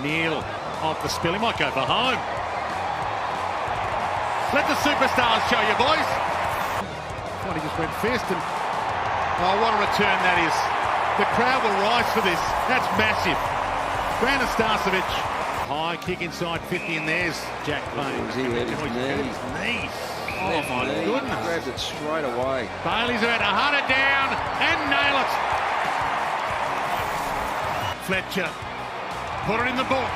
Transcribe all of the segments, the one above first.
Neil off the spill. He might go for home. Let the superstars show you, boys. He just went fist and what a return that is. The crowd will rise for this. That's massive. Brandon Starcevic. High kick inside 50 and there's Jack Payne. He hit his knee. Oh my goodness. Grabs it straight away. Bailey's about to hunt it down and nail it. Fletcher. Put it in the book.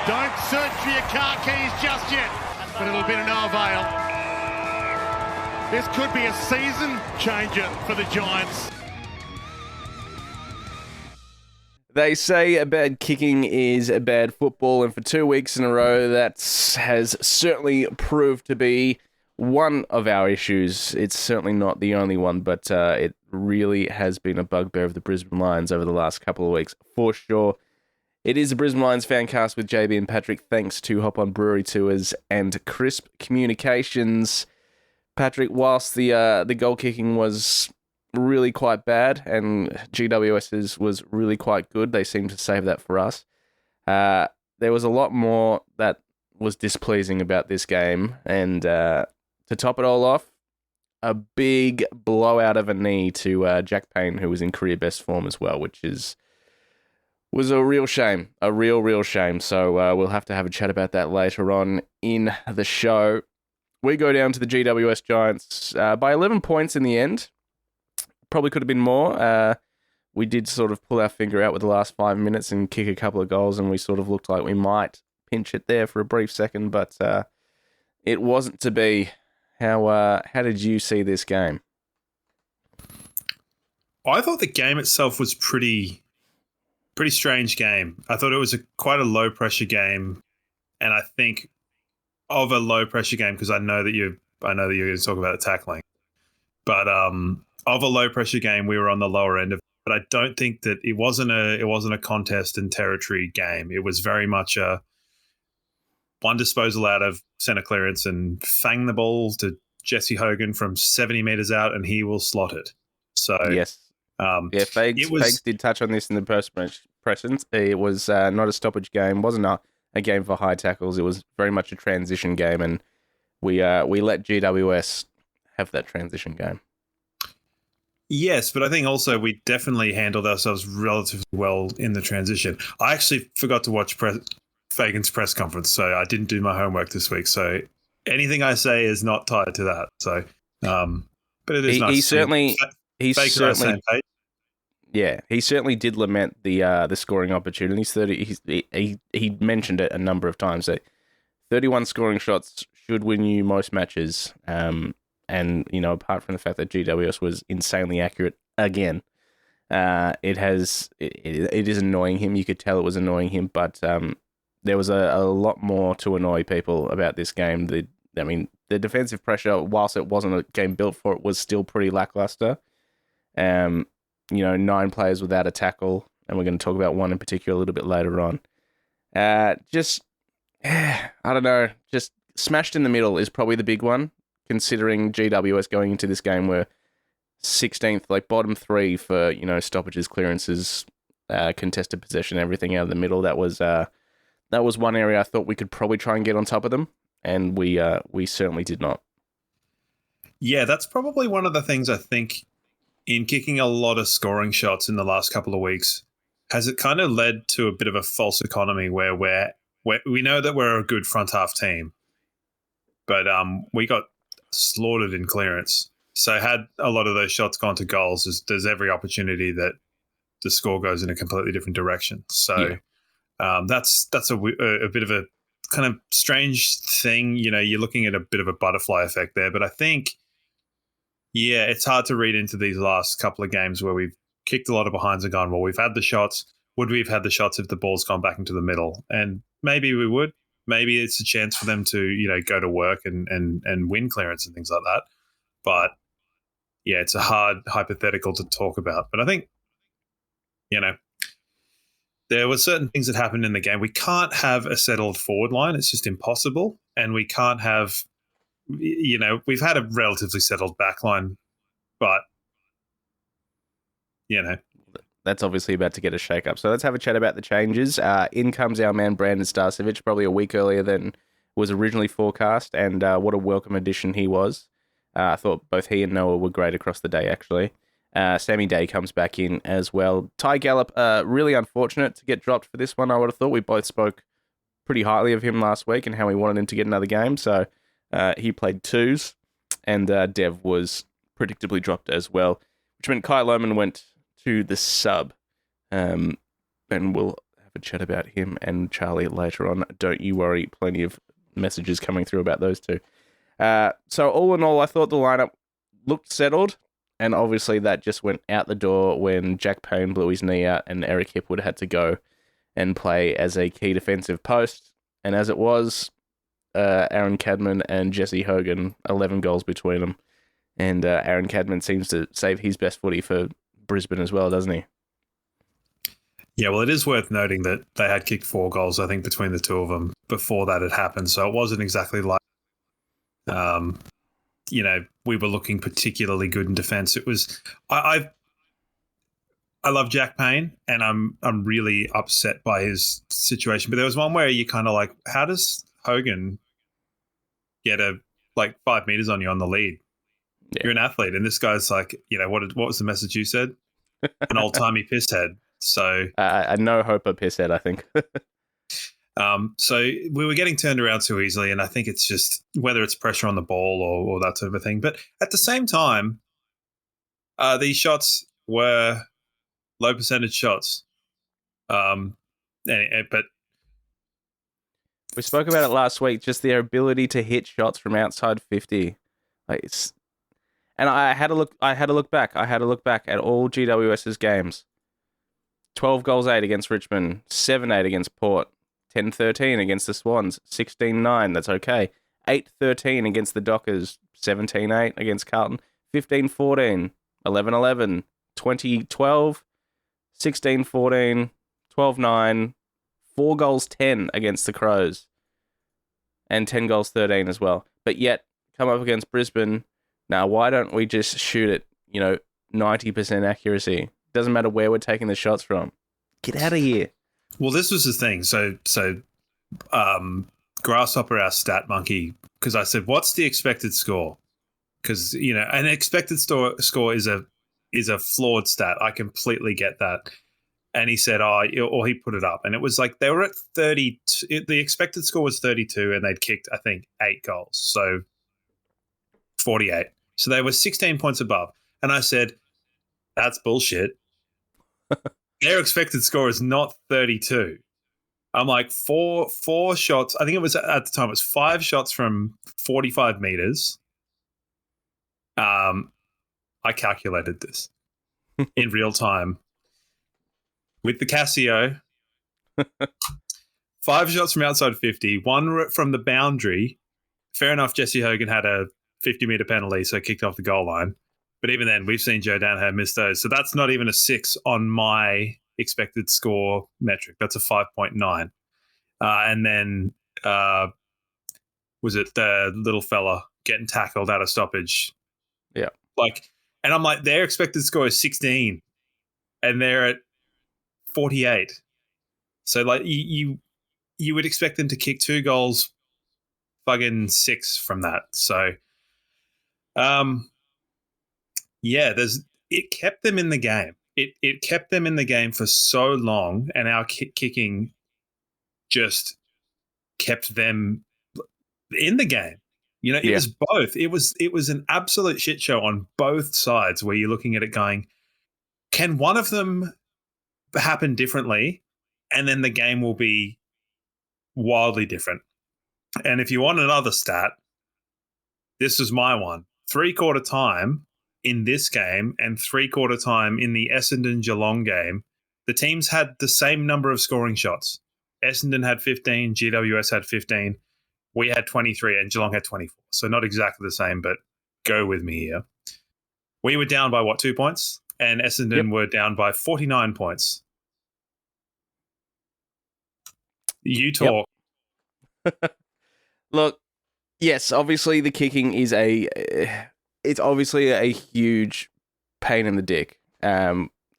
Don't search for your car keys just yet. But it'll be to no avail. This could be a season changer for the Giants. They say a bad kicking is a bad football, and for 2 weeks in a row, that has certainly proved to be one of our issues. It's certainly not the only one, but it really has been a bugbear of the Brisbane Lions over the last couple of weeks, for sure. It is the Brisbane Lions Fancast with JB and Patrick, thanks to Hop On Brewery Tours and Crisp Communications. Patrick, whilst the goal kicking was really quite bad and GWS's was really quite good, they seemed to save that for us. There was a lot more that was displeasing about this game, and to top it all off, a big blowout of a knee to Jack Payne, who was in career best form as well, which was a real shame, a real shame. So we'll have to have a chat about that later on in the show. We go down to the GWS Giants by 11 points in the end. Probably could have been more. We did sort of pull our finger out with the last 5 minutes and kick a couple of goals, and we sort of looked like we might pinch it there for a brief second, but it wasn't to be. How did you see this game? I thought the game itself was pretty strange game. I thought it was quite a low pressure game, and I think of a low pressure game because I know that you're going to talk about the tackling, but of a low pressure game, we were on the lower end of it. But I don't think that it wasn't a contest and territory game. It was very much a one disposal out of centre clearance and fang the ball to Jesse Hogan from 70 metres out, and he will slot it. So yes. Fags did touch on this in the presence. It was not a stoppage game. Wasn't a game for high tackles. It was very much a transition game, and we let GWS have that transition game. Yes, but I think also we definitely handled ourselves relatively well in the transition. I actually forgot to watch Fagan's press conference, so I didn't do my homework this week. So anything I say is not tied to that. So, but it is nice. He certainly did lament the scoring opportunities. He mentioned it a number of times that 31 scoring shots should win you most matches. And apart from the fact that GWS was insanely accurate again, it is annoying him. You could tell it was annoying him, but there was a lot more to annoy people about this game. The defensive pressure, whilst it wasn't a game built for it, was still pretty lackluster. 9 players without a tackle, and we're going to talk about one in particular a little bit later on. I don't know, just smashed in the middle is probably the big one, considering GWS going into this game were 16th, like bottom 3 for, stoppages, clearances, contested possession, everything out of the middle. That was one area I thought we could probably try and get on top of them, and we certainly did not. Yeah, that's probably one of the things I think in kicking a lot of scoring shots in the last couple of weeks, has it kind of led to a bit of a false economy where we know that we're a good front half team, but we got slaughtered in clearance. So had a lot of those shots gone to goals, there's every opportunity that the score goes in a completely different direction. So that's a bit of a kind of strange thing. You're looking at a bit of a butterfly effect there. But I think, it's hard to read into these last couple of games where we've kicked a lot of behinds and gone, well, we've had the shots. Would we have had the shots if the ball's gone back into the middle? And maybe we would. Maybe it's a chance for them to, go to work and win clearance and things like that. But, it's a hard hypothetical to talk about. But I think, there were certain things that happened in the game. We can't have a settled forward line. It's just impossible. And we can't have, we've had a relatively settled back line. But, that's obviously about to get a shake-up. So let's have a chat about the changes. In comes our man Brandon Starcevic, probably a week earlier than was originally forecast, and what a welcome addition he was. I thought both he and Noah were great across the day, actually. Sammy Day comes back in as well. Ty Gallup, really unfortunate to get dropped for this one, I would have thought. We both spoke pretty highly of him last week and how we wanted him to get another game, so he played twos, and Dev was predictably dropped as well, which meant Kai Lohman went to the sub, and we'll have a chat about him and Charlie later on. Don't you worry, plenty of messages coming through about those two. So all in all, I thought the lineup looked settled, and obviously that just went out the door when Jack Payne blew his knee out and Eric Hipwood had to go and play as a key defensive post. And as it was, Aaron Cadman and Jesse Hogan, 11 goals between them. And Aaron Cadman seems to save his best footy for Brisbane as well, doesn't he? Yeah, well, it is worth noting that they had kicked 4 goals, I think, between the two of them before that had happened. So it wasn't exactly like, we were looking particularly good in defence. It was, I love Jack Payne, and I'm really upset by his situation. But there was one where you kind of like, how does Hogan get 5 meters on you on the lead? Yeah. You're an athlete, and this guy's like, what was the message you said? An old-timey pisshead. So a no-hoper pisshead, I think. So we were getting turned around too easily, and I think it's just whether it's pressure on the ball or that sort of a thing. But at the same time, these shots were low percentage shots. But we spoke about it last week, just their ability to hit shots from outside 50. And I had to look back at all GWS's games. 12 goals 8 against Richmond, 7-8 against Port, 10-13 against the Swans, 16-9, that's okay. 8-13 against the Dockers, 17-8 against Carlton, 15-14, 11-11, 20-12, 16-14, 12-9, 4 goals 10 against the Crows, and 10 goals 13 as well. But yet, come up against Brisbane, now why don't we just shoot it, 90% accuracy? Doesn't matter where we're taking the shots from. Get out of here. Well, this was the thing. So Grasshopper, our stat monkey, because I said, what's the expected score? Because, an expected score is a flawed stat. I completely get that. And he said, or he put it up. And it was like they were at 30. The expected score was 32, and they'd kicked, I think, 8 goals. So 48. So they were 16 points above. And I said, that's bullshit. Their expected score is not 32. I'm like, four shots. I think it was at the time, it was 5 shots from 45 meters. I calculated this in real time with the Casio. 5 shots from outside 50, 1 from the boundary. Fair enough, Jesse Hogan had a 50-meter penalty, so kicked off the goal line. But even then, we've seen Joe Danaher miss those. So that's not even a 6 on my expected score metric. That's a 5.9. And then was it the little fella getting tackled out of stoppage? Yeah. And I'm like, their expected score is 16, and they're at 48. So you would expect them to kick 2 goals, fucking 6 from that. So, it kept them in the game. It kept them in the game for so long, and our kicking just kept them in the game. It was both. It was an absolute shit show on both sides, where you're looking at it going, can one of them happen differently, and then the game will be wildly different. And if you want another stat, this is my one. 3/4 time in this game and 3/4 time in the Essendon-Geelong game, the teams had the same number of scoring shots. Essendon had 15, GWS had 15, we had 23, and Geelong had 24. So not exactly the same, but go with me here. We were down by, 2 points? And Essendon were down by 49 points. You talk. Yep. Look, yes, obviously the kicking is it's obviously a huge pain in the dick.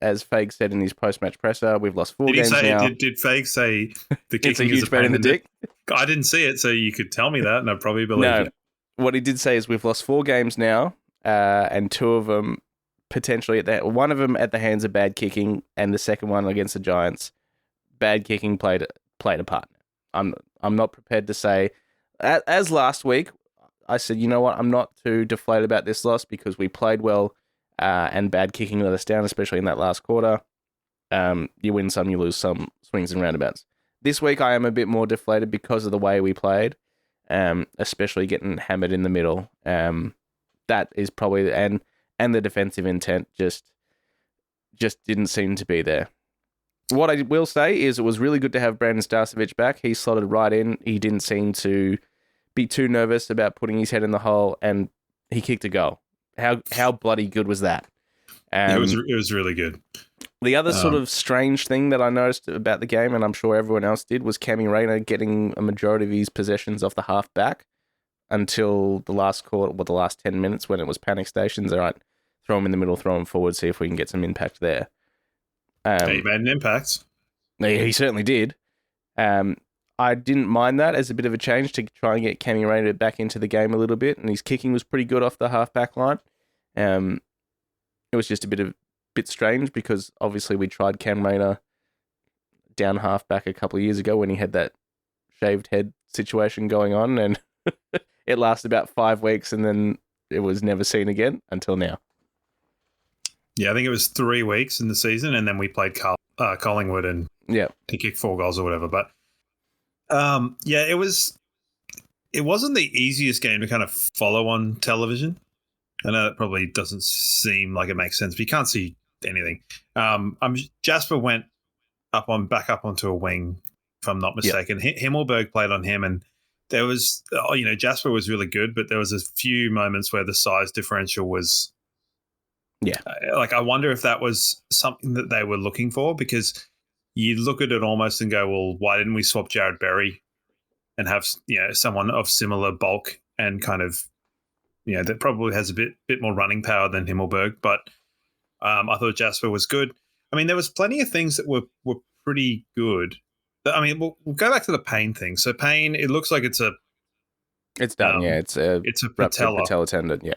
as Fague said in his post-match presser, we've lost 4 Did he games say? now. Did Fague say the kicking It's a is huge pain in the dick. I didn't see it, so you could tell me that, and I probably believe No, you. what he did say is we've lost 4 games now, and 2 of them potentially one of them at the hands of bad kicking, and the second one against the Giants, bad kicking played a part. I'm not prepared to say, as last week, I said, you know what, I'm not too deflated about this loss because we played well, and bad kicking let us down, especially in that last quarter. You win some, you lose some, swings and roundabouts. This week I am a bit more deflated because of the way we played, especially getting hammered in the middle. That is probably, and the defensive intent just didn't seem to be there. What I will say is it was really good to have Brandon Starcevic back. He slotted right in. He didn't seem to be too nervous about putting his head in the hole, and he kicked a goal. How bloody good was that? It was really good. The other sort of strange thing that I noticed about the game, and I'm sure everyone else did, was Cammy Rayner getting a majority of his possessions off the half back until the last quarter, the last 10 minutes when it was panic stations. All right, throw him in the middle, throw him forward, see if we can get some impact there. He made an impact. He certainly did. I didn't mind that as a bit of a change to try and get Cammy Rayner back into the game a little bit, and his kicking was pretty good off the half back line. It was just a bit strange because obviously we tried Cam Rayner down half back a couple of years ago when he had that shaved head situation going on, and it lasted about 5 weeks and then it was never seen again until now. Yeah, I think it was 3 weeks in the season, and then we played Collingwood and he kicked 4 goals or whatever. But it wasn't the easiest game to kind of follow on television. I know that probably doesn't seem like it makes sense, but you can't see anything. Jasper went back up onto a wing, if I'm not mistaken. Himmelberg played on him, and there was, Jasper was really good, but there was a few moments where the size differential was, I wonder if that was something that they were looking for, because you look at it almost and go, well, why didn't we swap Jared Berry and have someone of similar bulk and kind of, that probably has a bit more running power than Himmelberg, but I thought Jasper was good. I mean, there was plenty of things that were pretty good. I mean, we'll go back to the Payne thing. So Payne, it looks like it's done. It's a patella tendon. Yeah.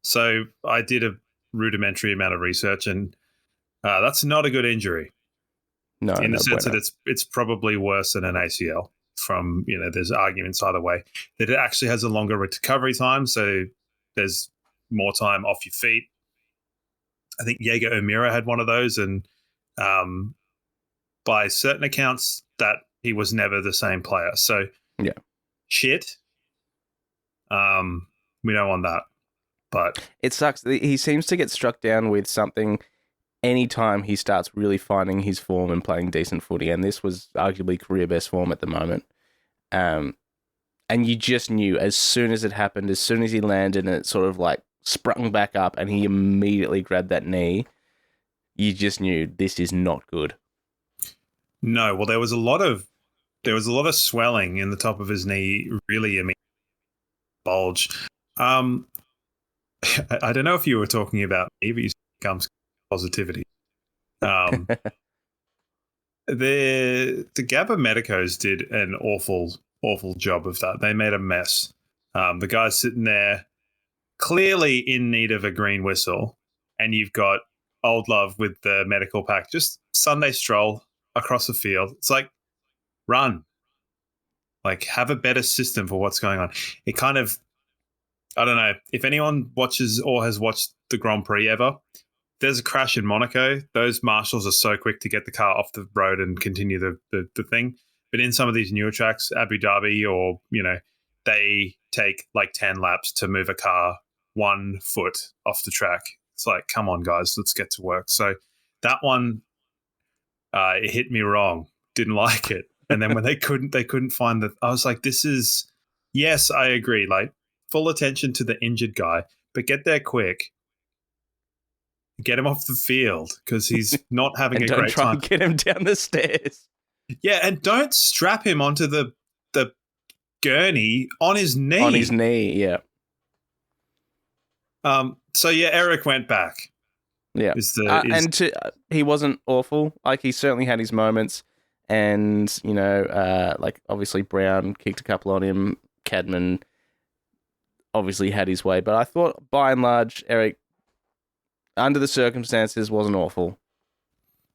So I did a rudimentary amount of research, and that's not a good injury. No, in the sense that it's probably worse than an ACL. From there's arguments either way. That it actually has a longer recovery time, so there's more time off your feet. I think Jaeger O'Meara had one of those, and by certain accounts, that he was never the same player. So, shit. We don't want that, but it sucks. He seems to get struck down with something anytime he starts really finding his form and playing decent footy, and this was arguably career best form at the moment. And you just knew as soon as it happened, as soon as he landed and it sort of like sprung back up and he immediately grabbed that knee, you just knew this is not good. No, well, there was a lot of swelling in the top of his knee, really immediate bulge. I don't know if you were talking about me, but you comes positivity. The Gabba Medicos did an awful job of that. They made a mess. The guy's sitting there clearly in need of a green whistle, and you've got Old Love with the medical pack, just Sunday stroll across the field. It's like, run. Like, have a better system for what's going on. It kind of, I don't know, if anyone watches or has watched the Grand Prix ever, there's a crash in Monaco. Those marshals are so quick to get the car off the road and continue the thing. But in some of these newer tracks, Abu Dhabi or, they take like 10 laps to move a car 1 foot off the track. It's like, come on, guys, let's get to work. So that one, it hit me wrong. Didn't like it. And then when they couldn't find I was like, this is, yes, I agree. Like, full attention to the injured guy, but get there quick. Get him off the field because he's not having a great time. Don't try and get him down the stairs. Yeah, and don't strap him onto the gurney on his knee. On his knee, yeah. So, Eric went back. Yeah. He wasn't awful. Like, he certainly had his moments. And, like, obviously Brown kicked a couple on him. Cadman obviously had his way. But I thought, by and large, Eric, under the circumstances, wasn't awful.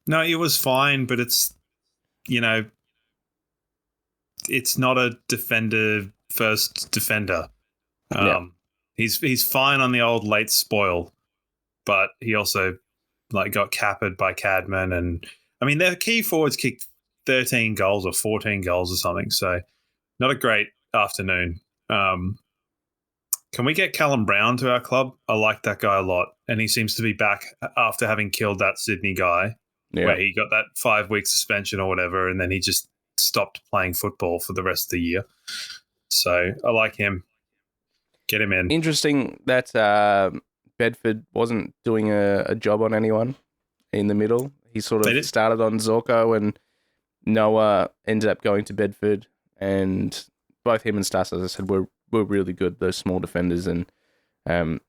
No, it was fine, but it's, it's not a first defender. He's fine on the old late spoil, but he also got capped by Cadman, and I mean their key forwards kicked 13 goals or 14 goals or something, so not a great afternoon. Can we get Callum Brown to our club? I like that guy a lot, and he seems to be back after having killed that Sydney guy, where he got that 5-week suspension or whatever, and then he just stopped playing football for the rest of the year. So I like him. Get him in. Interesting that Bedford wasn't doing a job on anyone in the middle. He sort of started on Zorko, and Noah ended up going to Bedford, and both him and Stas, as I said, were really good, those small defenders. And, in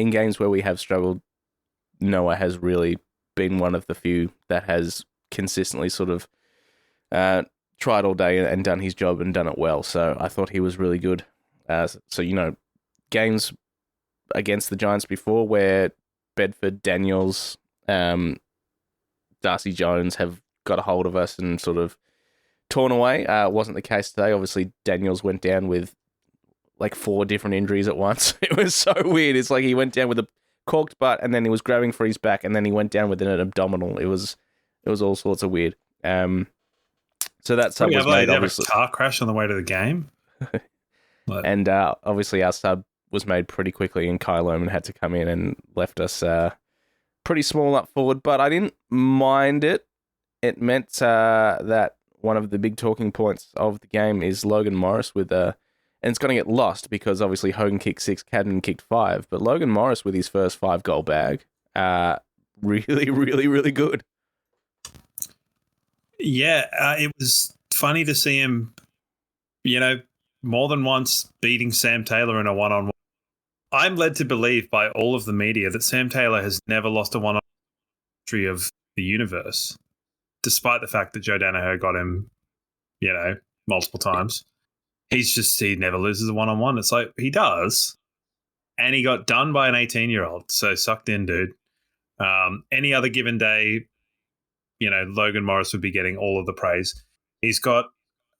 games where we have struggled, Noah has really been one of the few that has consistently sort of tried all day and done his job and done it well. So I thought he was really good. Games against the Giants before where Bedford, Daniels, Darcy Jones have got a hold of us and sort of torn away. Wasn't the case today. Obviously, Daniels went down with 4 different injuries at once. It was so weird. It's like he went down with a corked butt, and then he was grabbing for his back, and then he went down with an abdominal. It was all sorts of weird. So that sub was made, obviously. A car crash on the way to the game. And obviously our sub was made pretty quickly, and Kyle Lohman had to come in and left us pretty small up forward, but I didn't mind it. It meant that one of the big talking points of the game is Logan Morris and it's going to get lost because obviously Hogan kicked 6, Cadman kicked 5, but Logan Morris with his first 5-goal bag, really, really, really good. Yeah, it was funny to see him, more than once beating Sam Taylor in a one-on-one. I'm led to believe by all of the media that Sam Taylor has never lost a one-on-one history of the universe, despite the fact that Joe Danaher got him, multiple times. He never loses a one-on-one. It's like, he does. And he got done by an 18-year-old. So sucked in, dude. Any other given day, Logan Morris would be getting all of the praise. He's got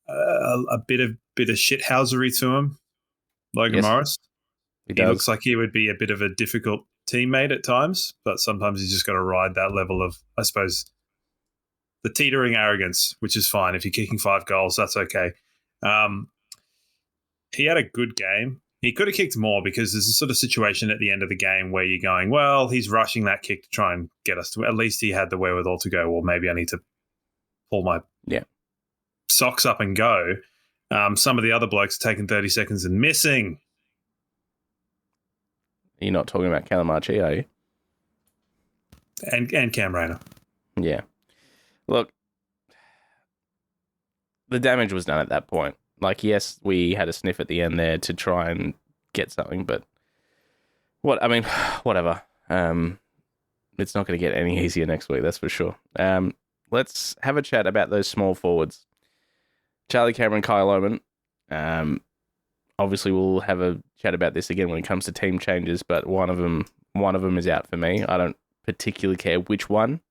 a bit of shithousery to him, Logan Morris. He looks like he would be a bit of a difficult teammate at times, but sometimes he's just got to ride that level of, I suppose, the teetering arrogance, which is fine. If you're kicking 5 goals, that's okay. He had a good game. He could have kicked more because there's a sort of situation at the end of the game where you're going, well, he's rushing that kick to try and get us to, at least he had the wherewithal to go, well, maybe I need to pull my socks up and go. Some of the other blokes are taking 30 seconds and missing. You're not talking about Calamarchi, are you? And Cam Rayner. Yeah. Look, the damage was done at that point. Yes, we had a sniff at the end there to try and get something, but whatever. It's not going to get any easier next week, that's for sure. Let's have a chat about those small forwards. Charlie Cameron, Kyle Lohman. Obviously, we'll have a chat about this again when it comes to team changes, but one of them is out for me. I don't particularly care which one,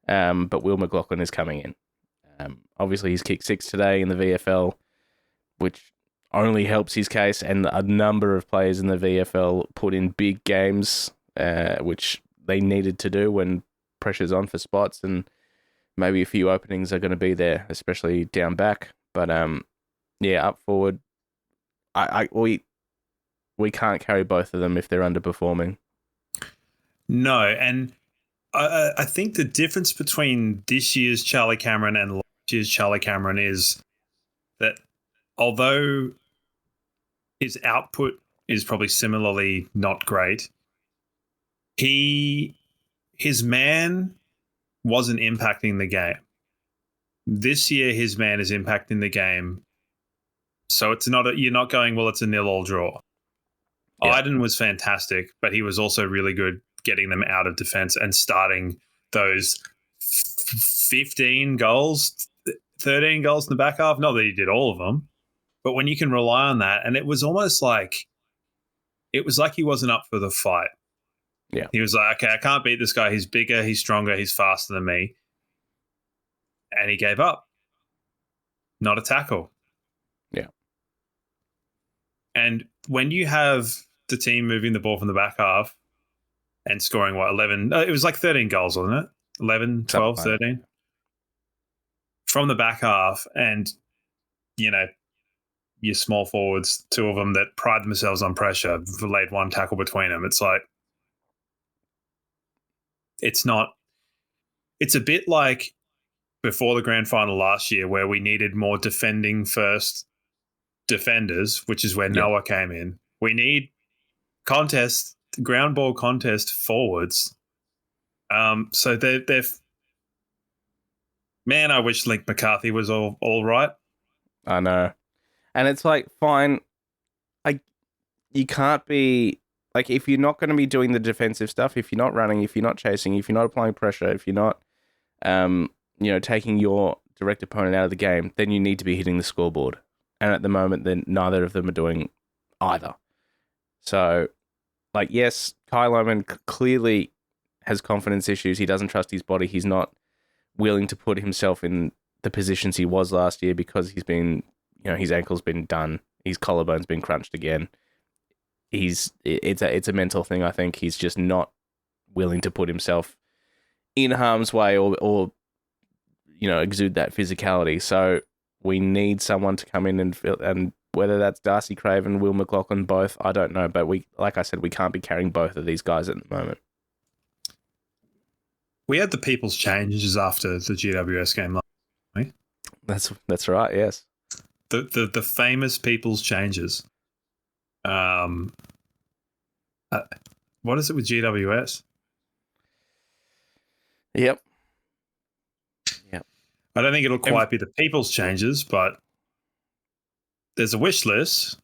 but Will McLaughlin is coming in. Obviously, he's kicked 6 today in the VFL, which only helps his case, and a number of players in the VFL put in big games, which they needed to do when pressure's on for spots, and maybe a few openings are going to be there, especially down back. But up forward, we can't carry both of them if they're underperforming. No, and I think the difference between this year's Charlie Cameron and last year's Charlie Cameron is that although his output is probably similarly not great, his man wasn't impacting the game. This year, his man is impacting the game. So it's you're not going, well, it's a 0-0 draw. Yeah. Iden was fantastic, but he was also really good getting them out of defense and starting those 15 goals, 13 goals in the back half. Not that he did all of them, but when you can rely on that, and it was almost like he wasn't up for the fight. Yeah. He was like, okay, I can't beat this guy. He's bigger, he's stronger, he's faster than me. And he gave up. Not a tackle. Yeah. And when you have the team moving the ball from the back half and scoring, 11? It was like 13 goals, wasn't it? 11, 12, 13? From the back half, and, your small forwards, two of them that pride themselves on pressure, laid one tackle between them. It's like, it's a bit like before the grand final last year where we needed more defending first defenders, which is where Noah came in. We need ground ball contest forwards. So they're man, I wish Link McCarthy was all right. I know. And it's like, fine, you can't be, like, if you're not going to be doing the defensive stuff, if you're not running, if you're not chasing, if you're not applying pressure, if you're not, taking your direct opponent out of the game, then you need to be hitting the scoreboard. And at the moment, then neither of them are doing either. So, like, yes, Kyle Lohmann clearly has confidence issues. He doesn't trust his body. He's not willing to put himself in the positions he was last year because he's been, his ankle's been done. His collarbone's been crunched again. It's a mental thing, I think. He's just not willing to put himself in harm's way or exude that physicality. So we need someone to come in and whether that's Darcy Craven, Will McLaughlin, both, I don't know. But like I said, we can't be carrying both of these guys at the moment. We had the people's changes after the GWS game last week. That's right, yes. The famous people's changes. What is it with GWS? Yep. I don't think it'll quite be the people's changes, but there's a wish list.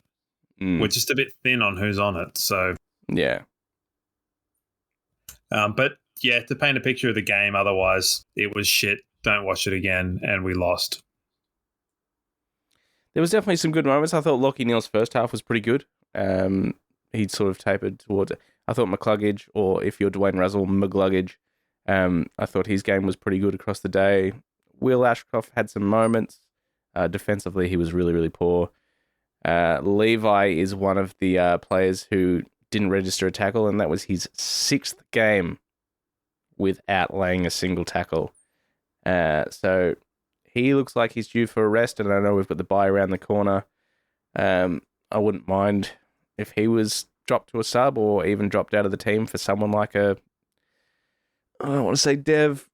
We're just a bit thin on who's on it. So yeah. But yeah, to paint a picture of the game, otherwise it was shit. Don't watch it again, and we lost. There was definitely some good moments. I thought Lockie Neal's first half was pretty good. He'd sort of tapered towards it. I thought McCluggage, or if you're Dwayne Russell, McGluggage, I thought his game was pretty good across the day. Will Ashcroft had some moments. Defensively, he was really, really poor. Levi is one of the players who didn't register a tackle, and that was his 6th game without laying a single tackle. So he looks like he's due for a rest, and I know we've got the bye around the corner. I wouldn't mind if he was dropped to a sub or even dropped out of the team for someone like I don't want to say Dev,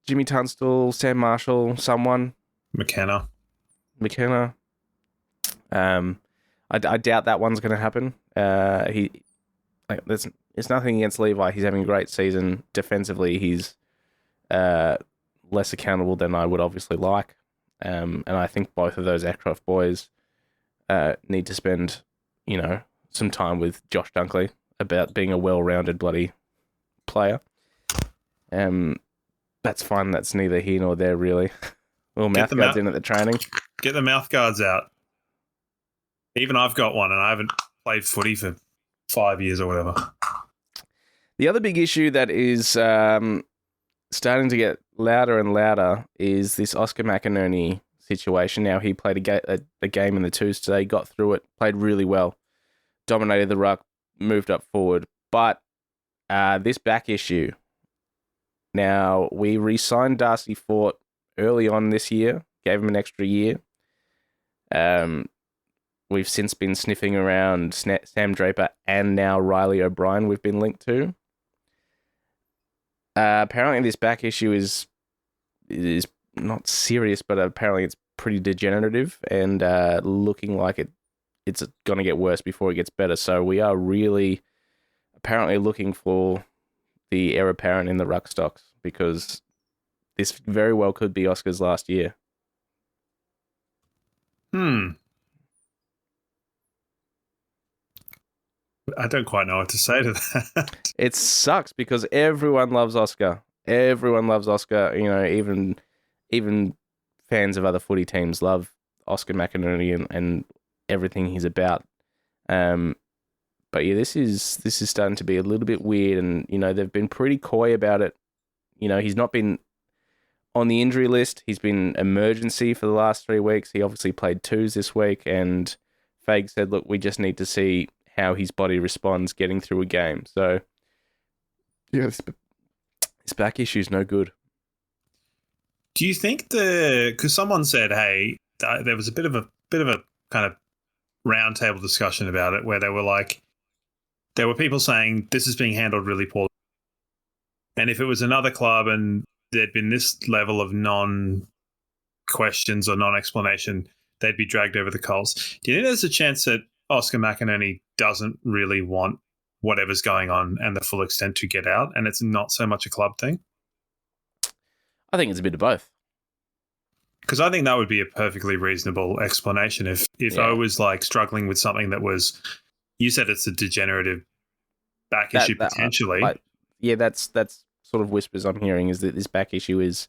Jimmy Tunstall, Sam Marshall, someone. McKenna. I doubt that one's going to happen. There's nothing against Levi. He's having a great season. Defensively, he's less accountable than I would obviously like. And I think both of those Ashcroft boys need to spend, some time with Josh Dunkley about being a well-rounded bloody player. That's fine. That's neither here nor there, really. Well, mouth guards in at the training. Get the mouth guards out. Even I've got one, and I haven't played footy for 5 years or whatever. The other big issue that is starting to get louder and louder is this Oscar McInerney situation. Now, he played a game in the twos today, got through it, played really well, dominated the ruck, moved up forward. But this back issue. Now, we re-signed Darcy Fort early on this year, gave him an extra year. We've since been sniffing around Sam Draper and now Riley O'Brien we've been linked to. Apparently this back issue is not serious, but apparently it's pretty degenerative and looking like it's going to get worse before it gets better. So we are really apparently looking for the heir apparent in the ruck stocks because this very well could be Oscar's last year. I don't quite know what to say to that. It sucks because everyone loves Oscar. Everyone loves Oscar. You know, even fans of other footy teams love Oscar McInerney and everything he's about. But yeah, this is starting to be a little bit weird, and you know they've been pretty coy about it. You know, he's not been on the injury list. He's been emergency for the last 3 weeks. He obviously played twos this week, and Fague said, "Look, we just need to see how his body responds getting through a game." So yeah, this back issue is no good. Do you think because someone said, hey, there was a bit of a kind of roundtable discussion about it where they were like, there were people saying this is being handled really poorly. And if it was another club and there'd been this level of non-questions or non-explanation, they'd be dragged over the coals. Do you think there's a chance that Oscar McInerney doesn't really want whatever's going on and the full extent to get out, and it's not so much a club thing? I think it's a bit of both. Because I think that would be a perfectly reasonable explanation. If I was like struggling with something that was, you said it's a degenerative back issue potentially. That's sort of whispers I'm hearing is that this back issue is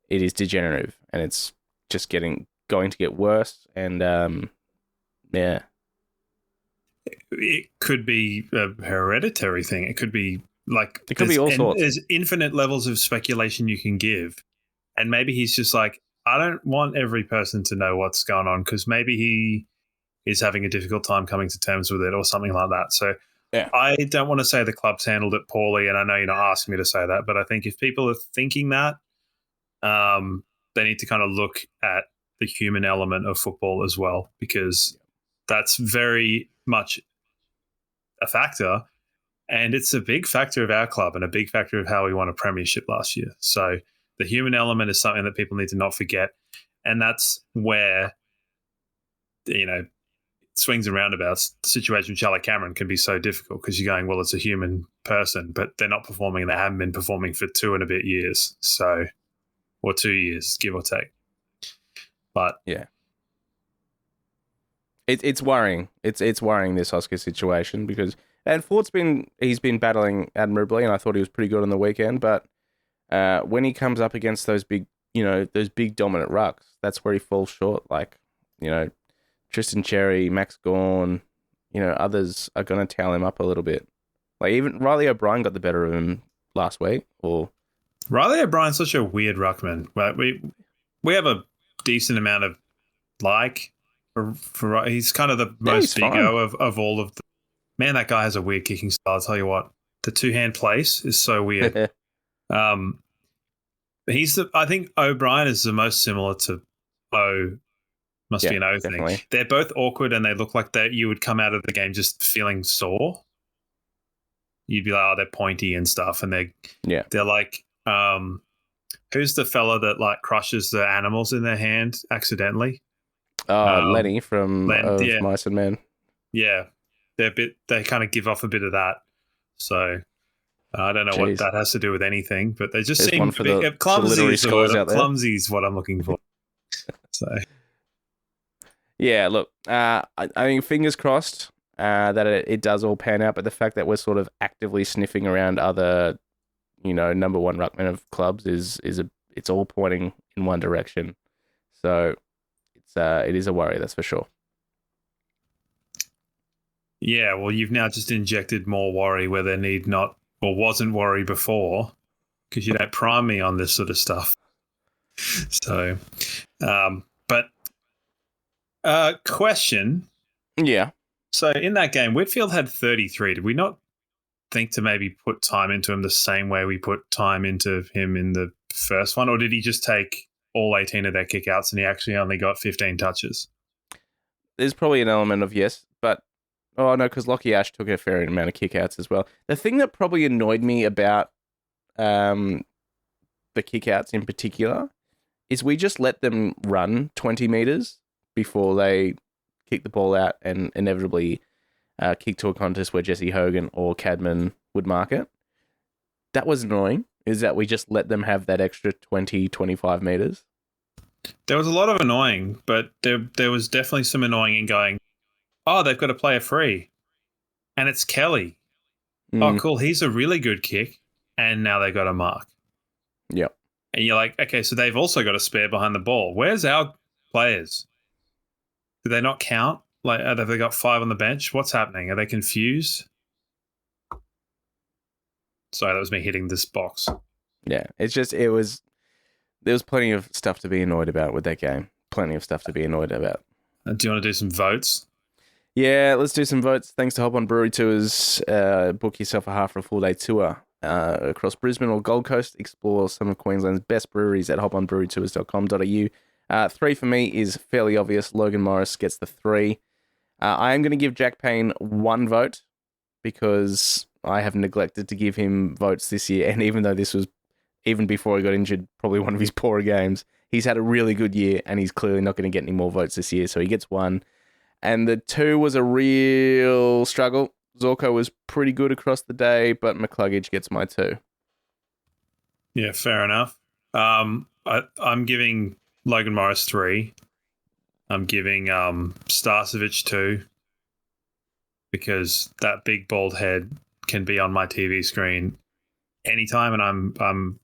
degenerative and it's just going to get worse. And yeah, it could be a hereditary thing. It could be like it could be all sorts. There's infinite levels of speculation you can give, and maybe he's just like, I don't want every person to know what's going on because maybe he is having a difficult time coming to terms with it or something like that. So yeah. I don't want to say the club's handled it poorly, and I know you're not asking me to say that, but I think if people are thinking that, they need to kind of look at the human element of football as well, because that's very much a factor, and it's a big factor of our club and a big factor of how we won a premiership last year. So the human element is something that people need to not forget, and that's where, you know, swings and roundabouts. The situation with Charlie Cameron can be so difficult because you're going, well, it's a human person, but they're not performing and they haven't been performing for 2 and a bit years. So, or 2 years, give or take. But yeah, it's worrying. It's worrying, this Oscar situation, because and he's been battling admirably, and I thought he was pretty good on the weekend. But when he comes up against those big dominant rucks, that's where he falls short. Like, you know, Tristan Cherry, Max Gawn, you know, others are going to towel him up a little bit. Like even Riley O'Brien got the better of him last week. Or Riley O'Brien's such a weird ruckman. But we have a decent amount of for he's kind of the most ego of all of the. Man, that guy has a weird kicking style. I'll tell you what, the 2-hand place is so weird. I think O'Brien is the most similar to O. Must be an O definitely. thing. They're both awkward, and they look like that you would come out of the game just feeling sore. You'd be like, oh, they're pointy and stuff, and they're like, who's the fella that like crushes the animals in their hand accidentally? Lenny from Mice and Men. Yeah, they kind of give off a bit of that. So I don't know what that has to do with anything, but they just seem to be clumsy. Clumsy is what I'm looking for. So. Yeah, look, I think fingers crossed that it does all pan out, but the fact that we're sort of actively sniffing around other, you know, number one ruckman of clubs it's all pointing in one direction. So it is a worry, that's for sure. Yeah, well, you've now just injected more worry where there need not or wasn't worry before, because you don't prime me on this sort of stuff. So, but. Question. Yeah. So in that game, Whitfield had 33. Did we not think to maybe put time into him the same way we put time into him in the first one? Or did he just take all 18 of their kickouts and he actually only got 15 touches? There's probably an element of yes, but oh no, because Lockie Ash took a fair amount of kickouts as well. The thing that probably annoyed me about the kickouts in particular is we just let them run 20 meters before they kick the ball out and inevitably kick to a contest where Jesse Hogan or Cadman would mark it. That was annoying, is that we just let them have that extra 20, 25 meters. There was a lot of annoying, but there was definitely some annoying in going, oh, they've got to play a free. and it's Kelly. Oh, cool. He's a really good kick. And now they got a mark. Yep. And you're like, okay, so they've also got a spare behind the ball. Where's our players? Do they not count? Like, have they got 5 on the bench? What's happening? Are they confused? Sorry, that was me hitting this box. Yeah, there was plenty of stuff to be annoyed about with that game. Plenty of stuff to be annoyed about. Do you want to do some votes? Yeah, let's do some votes. Thanks to Hop On Brewery Tours. Book yourself a half or a full day tour across Brisbane or Gold Coast. Explore some of Queensland's best breweries at hoponbrewerytours.com.au. 3 for me is fairly obvious. Logan Morris gets the 3. I am going to give Jack Payne 1 vote because I have neglected to give him votes this year. And even though this was, even before he got injured, probably one of his poorer games, he's had a really good year and he's clearly not going to get any more votes this year. So he gets 1. And the 2 was a real struggle. Zorko was pretty good across the day, but McCluggage gets my 2. Yeah, fair enough. I'm giving Logan Morris 3. I'm giving Starcevic 2 because that big bald head can be on my TV screen anytime, and I'm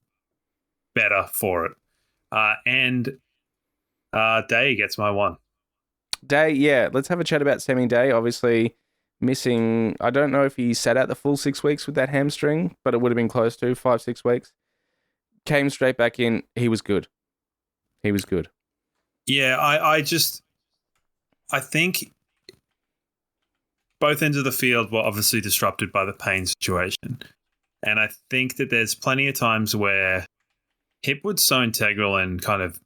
better for it. And Day gets my 1. Day, yeah. Let's have a chat about Semi Day. Obviously missing, I don't know if he sat out the full 6 weeks with that hamstring, but it would have been close to 5-6 weeks. Came straight back in. He was good. Yeah, I think both ends of the field were obviously disrupted by the Payne situation. And I think that there's plenty of times where Hipwood's so integral in kind of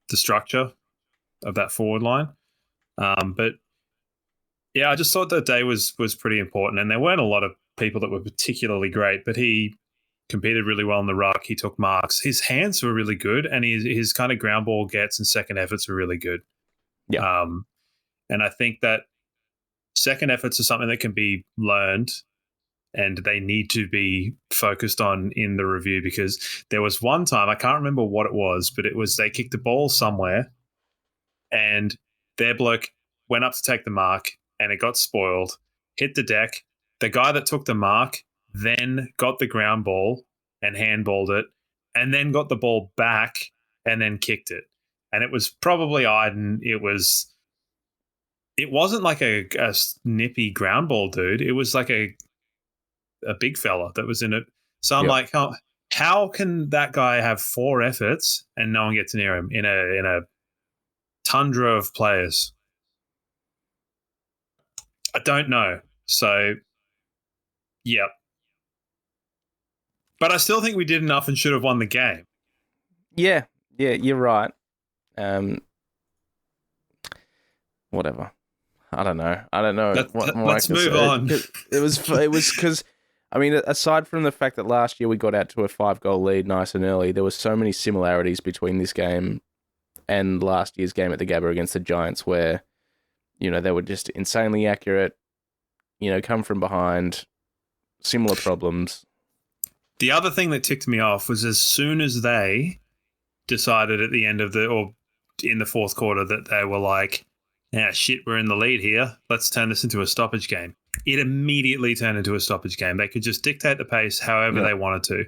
the structure of that forward line. But yeah, I just thought that Day was pretty important. And there weren't a lot of people that were particularly great, but he competed really well in the ruck. He took marks. His hands were really good, and his kind of ground ball gets and second efforts were really good. Yeah. And I think that second efforts are something that can be learned, and they need to be focused on in the review, because there was one time, I can't remember what it was, but it was they kicked the ball somewhere and their bloke went up to take the mark and it got spoiled, hit the deck. The guy that took the mark then got the ground ball and handballed it, and then got the ball back and then kicked it. And it was probably Iden. It wasn't like a nippy ground ball dude. It was like a big fella that was in it. So I'm like, how can that guy have 4 efforts and no one gets near him in a tundra of players? I don't know. So, yeah. But I still think we did enough and should have won the game. Yeah, you're right. Whatever. I don't know. What more let's move on. It was because, I mean, aside from the fact that last year we got out to a 5-goal lead nice and early, there were so many similarities between this game and last year's game at the Gabba against the Giants, where, you know, they were just insanely accurate, you know, come from behind, similar problems. The other thing that ticked me off was as soon as they decided at the end of or in the fourth quarter that they were like, yeah, shit, we're in the lead here. Let's turn this into a stoppage game. It immediately turned into a stoppage game. They could just dictate the pace however they wanted to.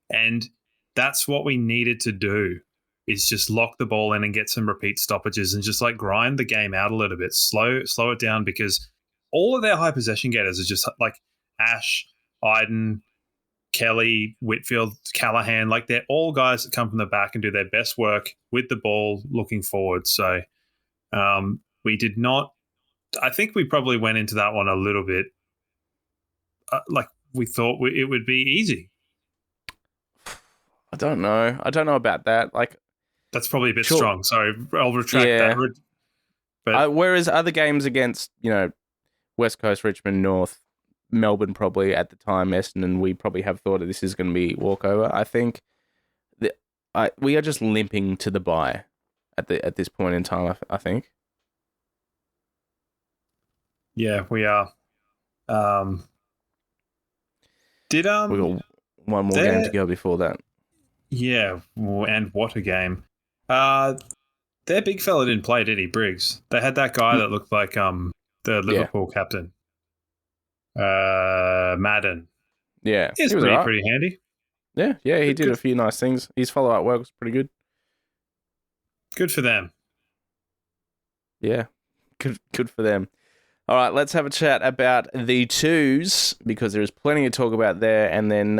And that's what we needed to do, is just lock the ball in and get some repeat stoppages and just like grind the game out a little bit, slow it down, because all of their high possession getters are just like Ash, Iden, Kelly, Whitfield, Callahan. Like, they're all guys that come from the back and do their best work with the ball looking forward. So we did not, I think we probably went into that one a little bit like we thought it would be easy. I don't know about that. Like, that's probably a bit strong. Sorry, I'll retract that. But whereas other games against, you know, West Coast, Richmond, North, Melbourne, probably at the time, Essendon, we probably have thought that this is going to be walkover. I think that we are just limping to the bye at this point in time. I think. Yeah, we are. We got one more game to go before that. Yeah, and what a game. Their big fella didn't play, did he, Briggs? They had that guy that looked like the Liverpool captain. Madden. Yeah, He's he was alright. pretty handy. Yeah, he did a few nice things. His follow-up work was pretty good. Good for them. Yeah, good for them. All right, let's have a chat about the twos, because there is plenty to talk about there, and then,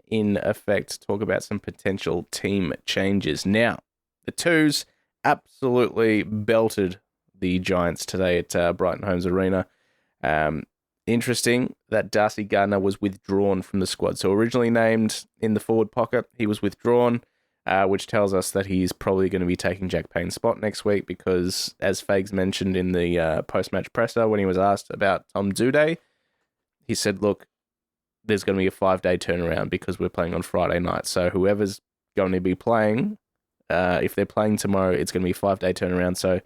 in effect, talk about some potential team changes. Now, the twos absolutely belted the Giants today at Brighton Homes Arena. Interesting that Darcy Gardner was withdrawn from the squad. So originally named in the forward pocket, he was withdrawn, which tells us that he's probably going to be taking Jack Payne's spot next week because, as Fags mentioned in the post-match presser when he was asked about Tom Duday, he said, look, there's going to be a 5-day turnaround because we're playing on Friday night. So whoever's going to be playing, if they're playing tomorrow, it's going to be a 5-day turnaround. So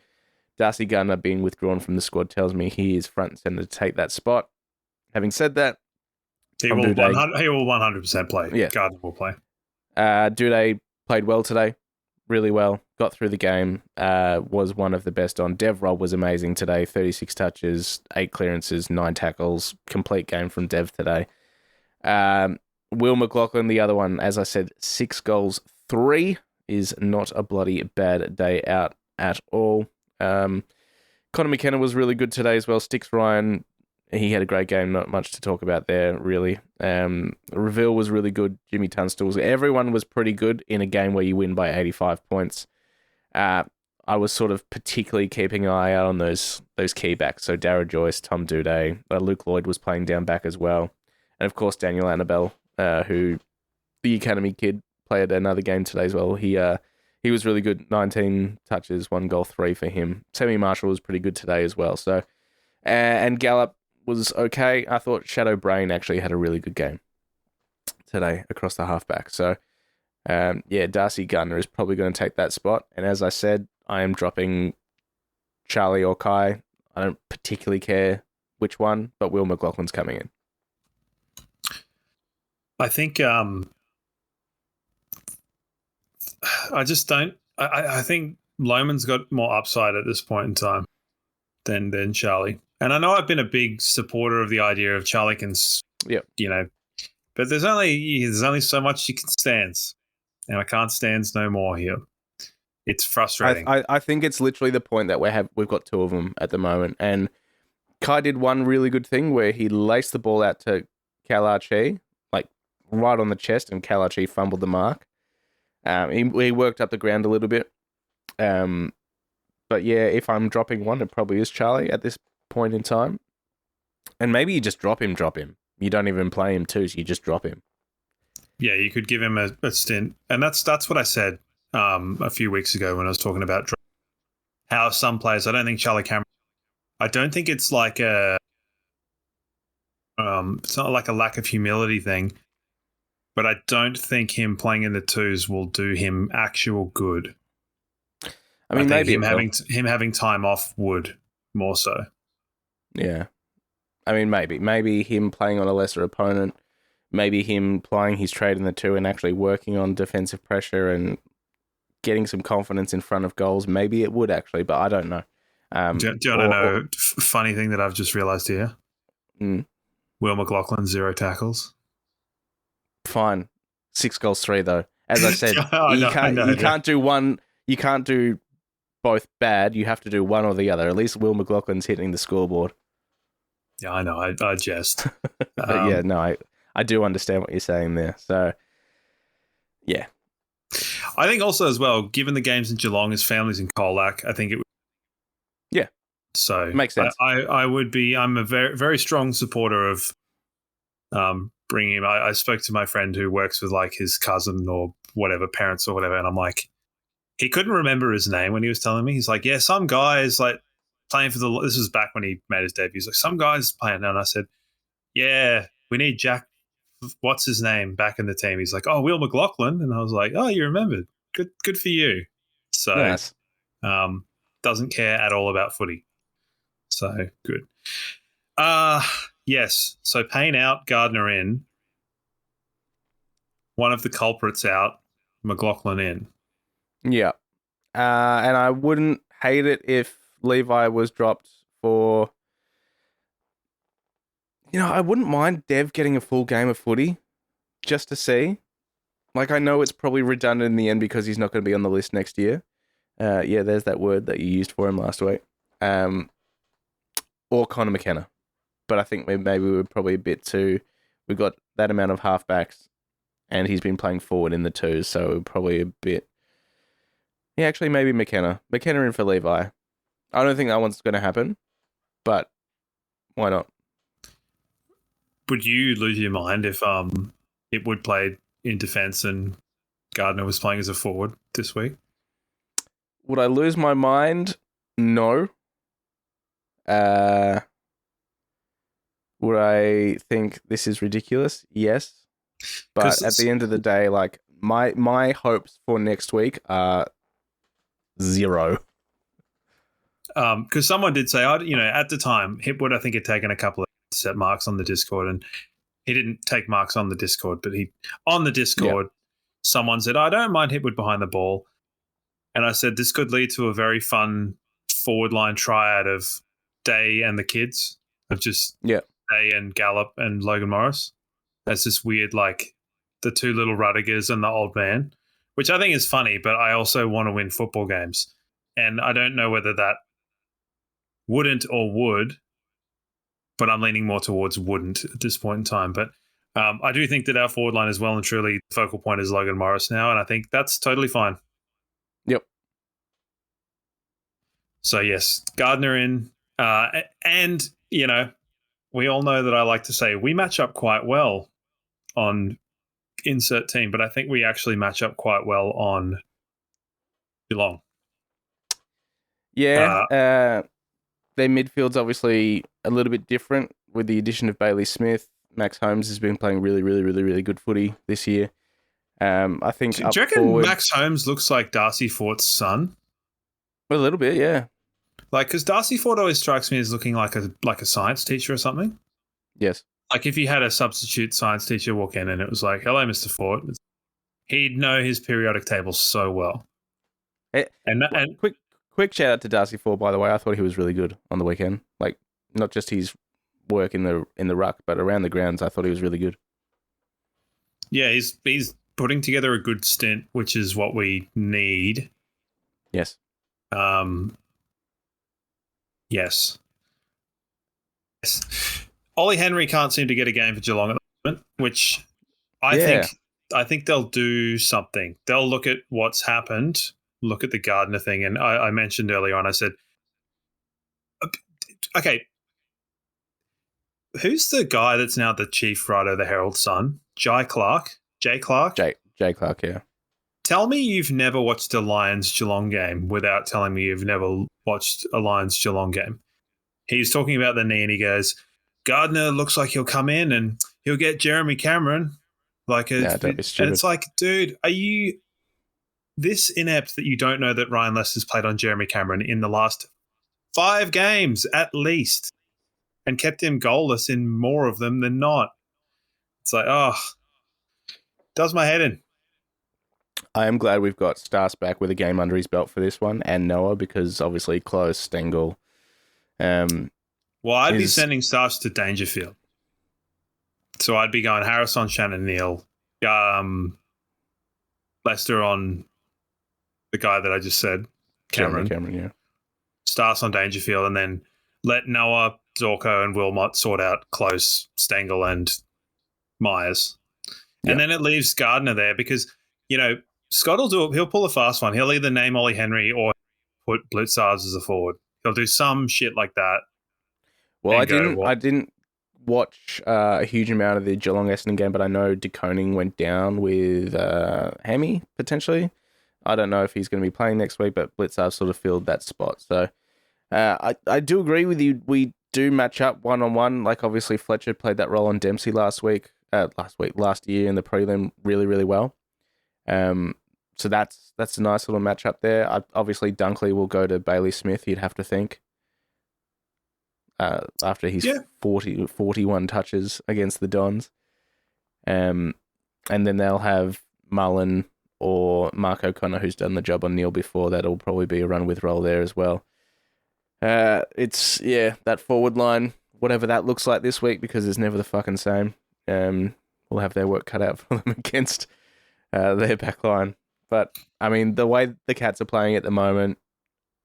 Darcy Gardner being withdrawn from the squad tells me he is front and center to take that spot. Having said that, he will 100% play. Yeah. Gardner will play. Duday played well today, really well, got through the game, was one of the best on. Dev Rob was amazing today, 36 touches, 8 clearances, 9 tackles, complete game from Dev today. Will McLaughlin, the other one, as I said, 6 goals, 3 is not a bloody bad day out at all. Connor McKenna was really good today as well. Sticks Ryan, he had a great game, not much to talk about there, really. Reveal was really good. Jimmy Tunstall, everyone was pretty good in a game where you win by 85 points. I was sort of particularly keeping an eye out on those key backs. So Dara Joyce, Tom Duday, Luke Lloyd was playing down back as well. And of course, Daniel Annabelle, who the Academy kid, played another game today as well. He was really good. 19 touches, 1 goal, 3 for him. Semi Marshall was pretty good today as well. So, and Gallup was okay. I thought Shadow Brain actually had a really good game today across the halfback. So, Darcy Gardner is probably going to take that spot. And as I said, I am dropping Charlie or Kai. I don't particularly care which one, but Will McLaughlin's coming in. I think I just don't. I think Loman's got more upside at this point in time than Charlie. And I know I've been a big supporter of the idea of Charlie can, but there's only so much you can stands, and I can't stands no more here. It's frustrating. I think it's literally the point that we've got 2 of them at the moment, and Kai did one really good thing where he laced the ball out to Kalachi, like right on the chest, and Kalachi fumbled the mark. He worked up the ground a little bit. But yeah, if I'm dropping one, it probably is Charlie at this point in time. And maybe you just drop him. You don't even play him too, so you just drop him. Yeah, you could give him a stint. And that's what I said a few weeks ago when I was talking about how some players, I don't think Charlie Cameron, I don't think it's like it's not like a lack of humility thing, but I don't think him playing in the twos will do him actual good. I mean, maybe him having time off would more so. Yeah. I mean, maybe him playing on a lesser opponent, maybe him playing his trade in the 2 and actually working on defensive pressure and getting some confidence in front of goals. Maybe it would actually, but I don't know. Do you want to know funny thing that I've just realised here? Will McLaughlin 0 tackles. Fine, 6 goals, 3 though. As I said, you can't do one. You can't do both bad. You have to do one or the other. At least Will McLaughlin's hitting the scoreboard. Yeah, I know. I jest. I do understand what you're saying there. So, yeah. I think also as well, given the games in Geelong, his family's in Colac, I think it would. Yeah. So makes sense. I'm a very, very strong supporter of bringing him. I spoke to my friend who works with like his cousin or whatever, parents or whatever, and I'm like, he couldn't remember his name when he was telling me. He's like, yeah, some guy is like playing for the. This was back when he made his debut. He's like, some guy's playing now, and I said, yeah, we need Jack. What's his name back in the team? He's like, oh, Will McLaughlin, and I was like, oh, you remembered. Good for you. So, nice. Doesn't care at all about footy. So good. Yes. So Payne out, Gardner in. One of the culprits out, McLaughlin in. Yeah. And I wouldn't hate it if Levi was dropped for I wouldn't mind Dev getting a full game of footy just to see. Like, I know it's probably redundant in the end because he's not going to be on the list next year. Yeah, there's that word that you used for him last week. Or Connor McKenna. But I think maybe we were probably a bit too... We've got that amount of halfbacks, and he's been playing forward in the twos, so probably a bit... Yeah, actually, maybe McKenna. McKenna in for Levi. I don't think that one's going to happen, but why not? Would you lose your mind if it would play in defence and Gardner was playing as a forward this week? Would I lose my mind? No. Would I think this is ridiculous? Yes. But at the end of the day, like my hopes for next week are zero. Because someone did say, at the time, Hipwood, I think, had taken a couple of set marks on the Discord, and he didn't take marks on the Discord, but on the Discord, someone said, I don't mind Hipwood behind the ball. And I said, this could lead to a very fun forward line triad of Day and the kids, of just Day and Gallup and Logan Morris. That's this weird, like, the two little Rudigers and the old man, which I think is funny, but I also want to win football games. And I don't know whether that wouldn't or would, but I'm leaning more towards wouldn't at this point in time. But I do think that our forward line is well and truly the focal point is Logan Morris now, and I think that's totally fine. Yep. So, yes, Gardner in. And, we all know that I like to say we match up quite well on insert team, but I think we actually match up quite well on Geelong. Yeah. Their midfield's obviously a little bit different with the addition of Bailey Smith. Max Holmes has been playing really, really, really, really good footy this year. I think. Do you reckon forward, Max Holmes looks like Darcy Fort's son? A little bit, yeah. Like, because Darcy Fort always strikes me as looking like a science teacher or something. Yes. Like if you had a substitute science teacher walk in and it was like, "Hello, Mr. Fort," he'd know his periodic table so well. And quick shout out to Darcy Fort, by the way. I thought he was really good on the weekend. Like, not just his work in the ruck, but around the grounds. I thought he was really good. Yeah, he's putting together a good stint, which is what we need. Yes. Yes. Ollie Henry can't seem to get a game for Geelong at the moment, which I think they'll do something. They'll look at what's happened, look at the Gardner thing, and I mentioned earlier on, I said, okay, who's the guy that's now the chief writer of the Herald Sun? Jay Clark? Jay Clark, yeah. Tell me you've never watched a Lions Geelong game without telling me you've never watched a Lions Geelong game. He's talking about the knee and he goes, Gardner looks like he'll come in and he'll get Jeremy Cameron. Don't be stupid. And it's like, dude, are you this inept that you don't know that Ryan Lester's played on Jeremy Cameron in the last 5 games at least and kept him goalless in more of them than not? It's like, does my head in. I am glad we've got Stas back with a game under his belt for this one, and Noah, because obviously Close, Stengel. Well, I'd be sending Stas to Dangerfield. So I'd be going Harris on Shannon Neal, Lester on the guy that I just said, Cameron, yeah. Stas on Dangerfield, and then let Noah, Zorko, and Wilmot sort out Close, Stengel, and Myers. Yep. And then it leaves Gardner there because, Scott he'll pull a fast one. He'll either name Ollie Henry or put Blitzars as a forward. He'll do some shit like that. Well, I didn't watch a huge amount of the Geelong Essendon game, but I know De Koning went down with Hammy, potentially. I don't know if he's going to be playing next week, but Blitzars sort of filled that spot. So I do agree with you. We do match up one-on-one. Like, obviously, Fletcher played that role on Dempsey last year in the prelim really, really well. So that's a nice little matchup there. Obviously, Dunkley will go to Bailey Smith, you'd have to think, after his 41 touches against the Dons. And then they'll have Mullen or Mark O'Connor, who's done the job on Neil before. That'll probably be a run-with role there as well. That forward line whatever that looks like this week, because it's never the fucking same. Will have their work cut out for them against their back line. But, I mean, the way the Cats are playing at the moment,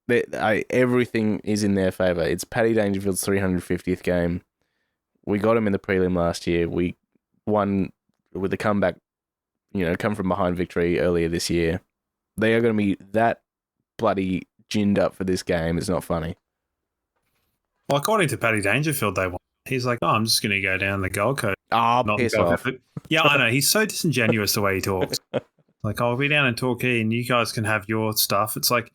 everything is in their favour. It's Paddy Dangerfield's 350th game. We got him in the prelim last year. We won with the comeback, come from behind victory earlier this year. They are going to be that bloody ginned up for this game. It's not funny. Well, according to Paddy Dangerfield, they won. He's like, I'm just going to go down the Gold Coast. Oh, piss off. Yeah, I know. He's so disingenuous the way he talks. Like, I'll be down in Torquay and you guys can have your stuff. It's like,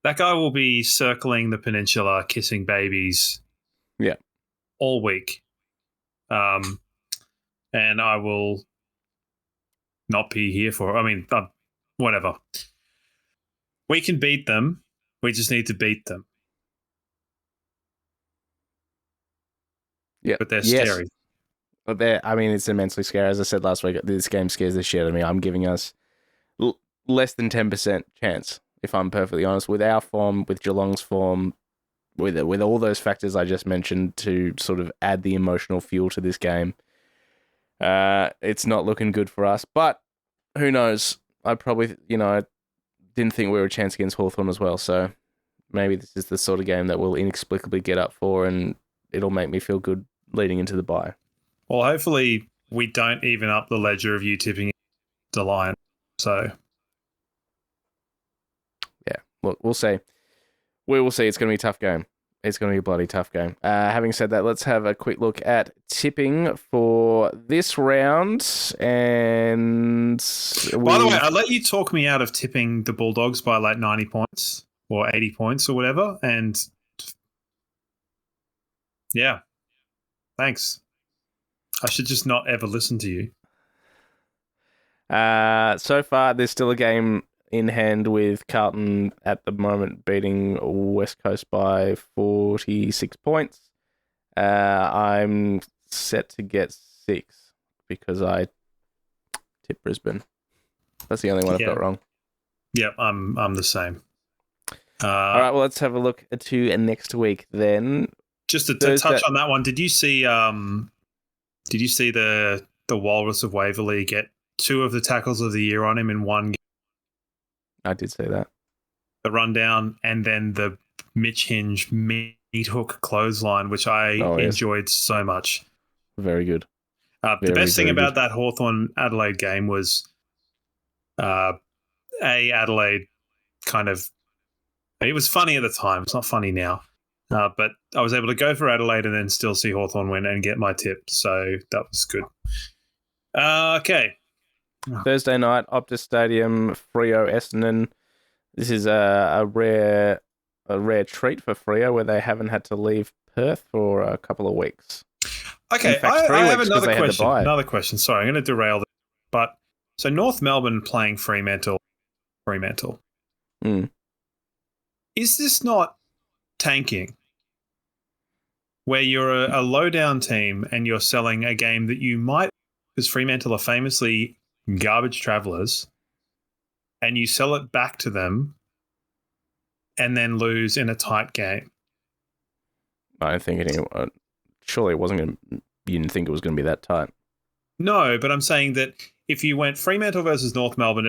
that guy will be circling the peninsula, kissing babies. Yeah. All week. And I will not be here for it. I mean, whatever. We can beat them. We just need to beat them. Yeah. But they're scary. But it's immensely scary. As I said last week, this game scares the shit out of me. I'm giving us less than 10% chance, if I'm perfectly honest, with our form, with Geelong's form, with all those factors I just mentioned to sort of add the emotional fuel to this game. It's not looking good for us, but who knows? I probably, I didn't think we were a chance against Hawthorn as well, so maybe this is the sort of game that we'll inexplicably get up for, and it'll make me feel good leading into the bye. Well, hopefully we don't even up the ledger of you tipping the Lions, so... Yeah, look, we'll see. We will see. It's going to be a tough game. It's going to be a bloody tough game. Having said that, let's have a quick look at tipping for this round. And by the way, I let you talk me out of tipping the Bulldogs by like 90 points or 80 points or whatever. And yeah, thanks. I should just not ever listen to you. So far, there's still a game in hand with Carlton at the moment beating West Coast by 46 points. I'm set to get 6 because I tipped Brisbane. That's the only one I've got wrong. Yep, I'm the same. All right, well, let's have a look to next week then. Just to touch on that one, did you see the Walrus of Waverley get 2 of the tackles of the year on him in one game? I did say that. The rundown and then the Mitch Hinge meat hook clothesline, which I enjoyed so much. Very good. The best thing about that Hawthorn Adelaide game was Adelaide kind of... It was funny at the time. It's not funny now. But I was able to go for Adelaide and then still see Hawthorn win and get my tip. So that was good. Okay. Thursday night, Optus Stadium, Freo Essendon. This is a rare treat for Freo, where they haven't had to leave Perth for a couple of weeks. Okay, in fact, I have another question. Another question. Sorry, I'm going to derail this. But so North Melbourne playing Fremantle. Mm. Is this not tanking? Where you're a low-down team and you're selling a game that you might, because Fremantle are famously garbage travellers, and you sell it back to them and then lose in a tight game. I don't think surely it wasn't going to... You didn't think it was going to be that tight. No, but I'm saying that if you went Fremantle versus North Melbourne,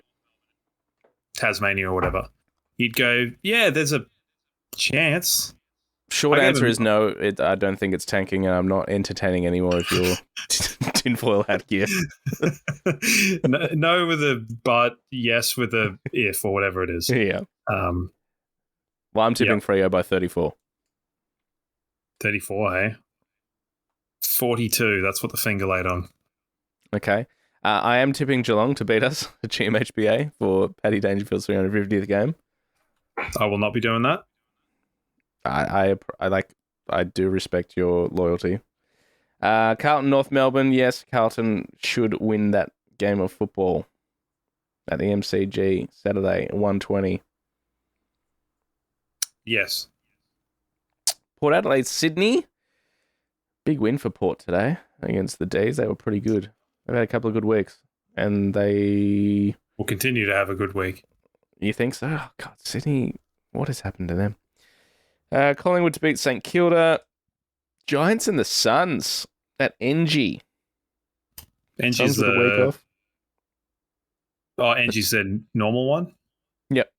Tasmania or whatever, you'd go, yeah, there's a chance. Short answer is no. I don't think it's tanking, and I'm not entertaining any more of your tinfoil hat gear. No with a but, yes with a if, or whatever it is. Yeah. Well, I'm tipping Freo by 34. 34, hey? 42, that's what the finger laid on. Okay. I am tipping Geelong to beat us at GMHBA for Paddy Dangerfield's 350th game. I will not be doing that. I do respect your loyalty. Carlton North Melbourne, yes, Carlton should win that game of football at the MCG Saturday 1:20. Yes. Port Adelaide Sydney, big win for Port today against the D's. They were pretty good. They've had a couple of good weeks, and they will continue to have a good week. You think so? Oh God, Sydney! What has happened to them? Collingwood to beat St Kilda. Giants and the Suns at NG. NG's Suns with a week off. Oh, NG's the normal one? Yep.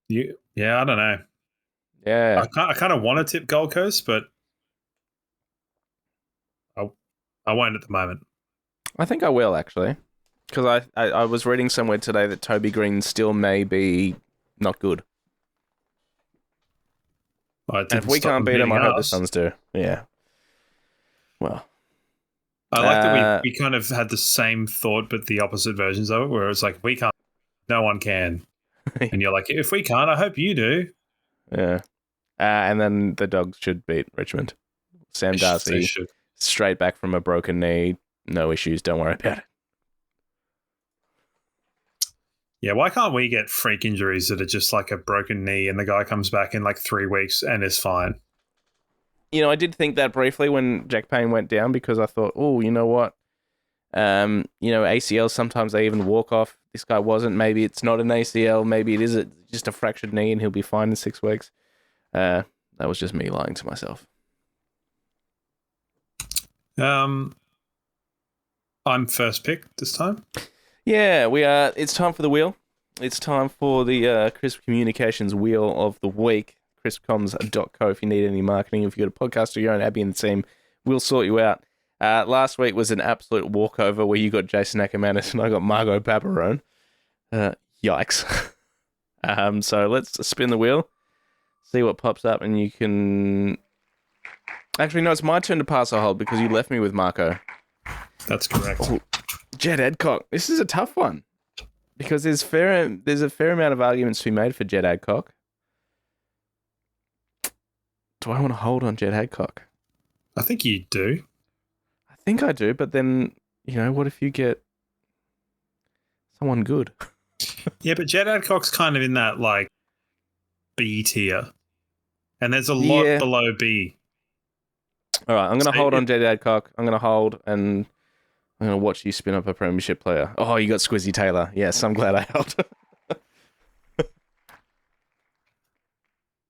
Yeah, I don't know. Yeah. I kind of want to tip Gold Coast, but I won't at the moment. I think I will, actually. Because I was reading somewhere today that Toby Green still may be not good. And if we can't beat him, I hope the Suns do. Yeah. Well. I like that we kind of had the same thought, but the opposite versions of it, where it's like, we can't, no one can. And you're like, if we can't, I hope you do. Yeah. And then the Dogs should beat Richmond. Sam Darcy, straight back from a broken knee. No issues. Don't worry about it. Yeah, why can't we get freak injuries that are just like a broken knee and the guy comes back in like 3 weeks and is fine? You know, I did think that briefly when Jack Payne went down because I thought, oh, you know what? ACL, sometimes they even walk off. This guy wasn't. Maybe it's not an ACL. Maybe it is just a fractured knee and he'll be fine in 6 weeks. That was just me lying to myself. I'm first pick this time. Yeah, we are. It's time for the wheel. It's time for the Crisp Communications Wheel of the Week. crispcoms.co if you need any marketing. If you've got a podcast or your own Abby and the team, we'll sort you out. Last week was an absolute walkover where you got Jason Ackermanis and I got Margot Barbarone. Yikes. So let's spin the wheel, see what pops up, and you can... Actually, no, it's my turn to pass or hold because you left me with Marco. That's correct. Oh, Jed Adcock. This is a tough one because there's a fair amount of arguments to be made for Jed Adcock. Do I want to hold on Jed Adcock? I think you do. I think I do, but then, what if you get someone good? Yeah, but Jed Adcock's kind of in that, like, B tier. And there's a lot below B. All right, I'm going to hold on Jed Adcock. I'm going to hold, and I'm going to watch you spin up a premiership player. Oh, you got Squizzy Taylor. Yes, I'm glad I held.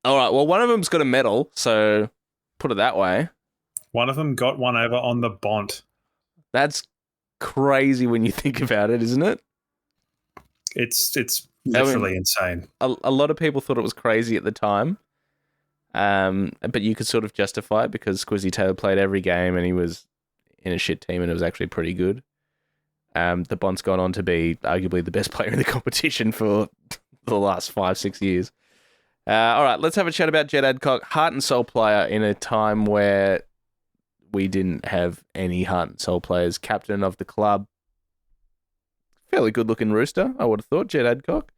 All right, well, one of them's got a medal, so put it that way. One of them got one over on the Bont. That's crazy when you think about it, isn't it? It's literally insane. A lot of people thought it was crazy at the time, but you could sort of justify it because Squizzy Taylor played every game and he was in a shit team and it was actually pretty good. The Bont's gone on to be arguably the best player in the competition for the last 5-6 years. All right, let's have a chat about Jed Adcock, heart and soul player in a time where we didn't have any heart and soul players. Captain of the club. Fairly good-looking rooster, I would have thought, Jed Adcock.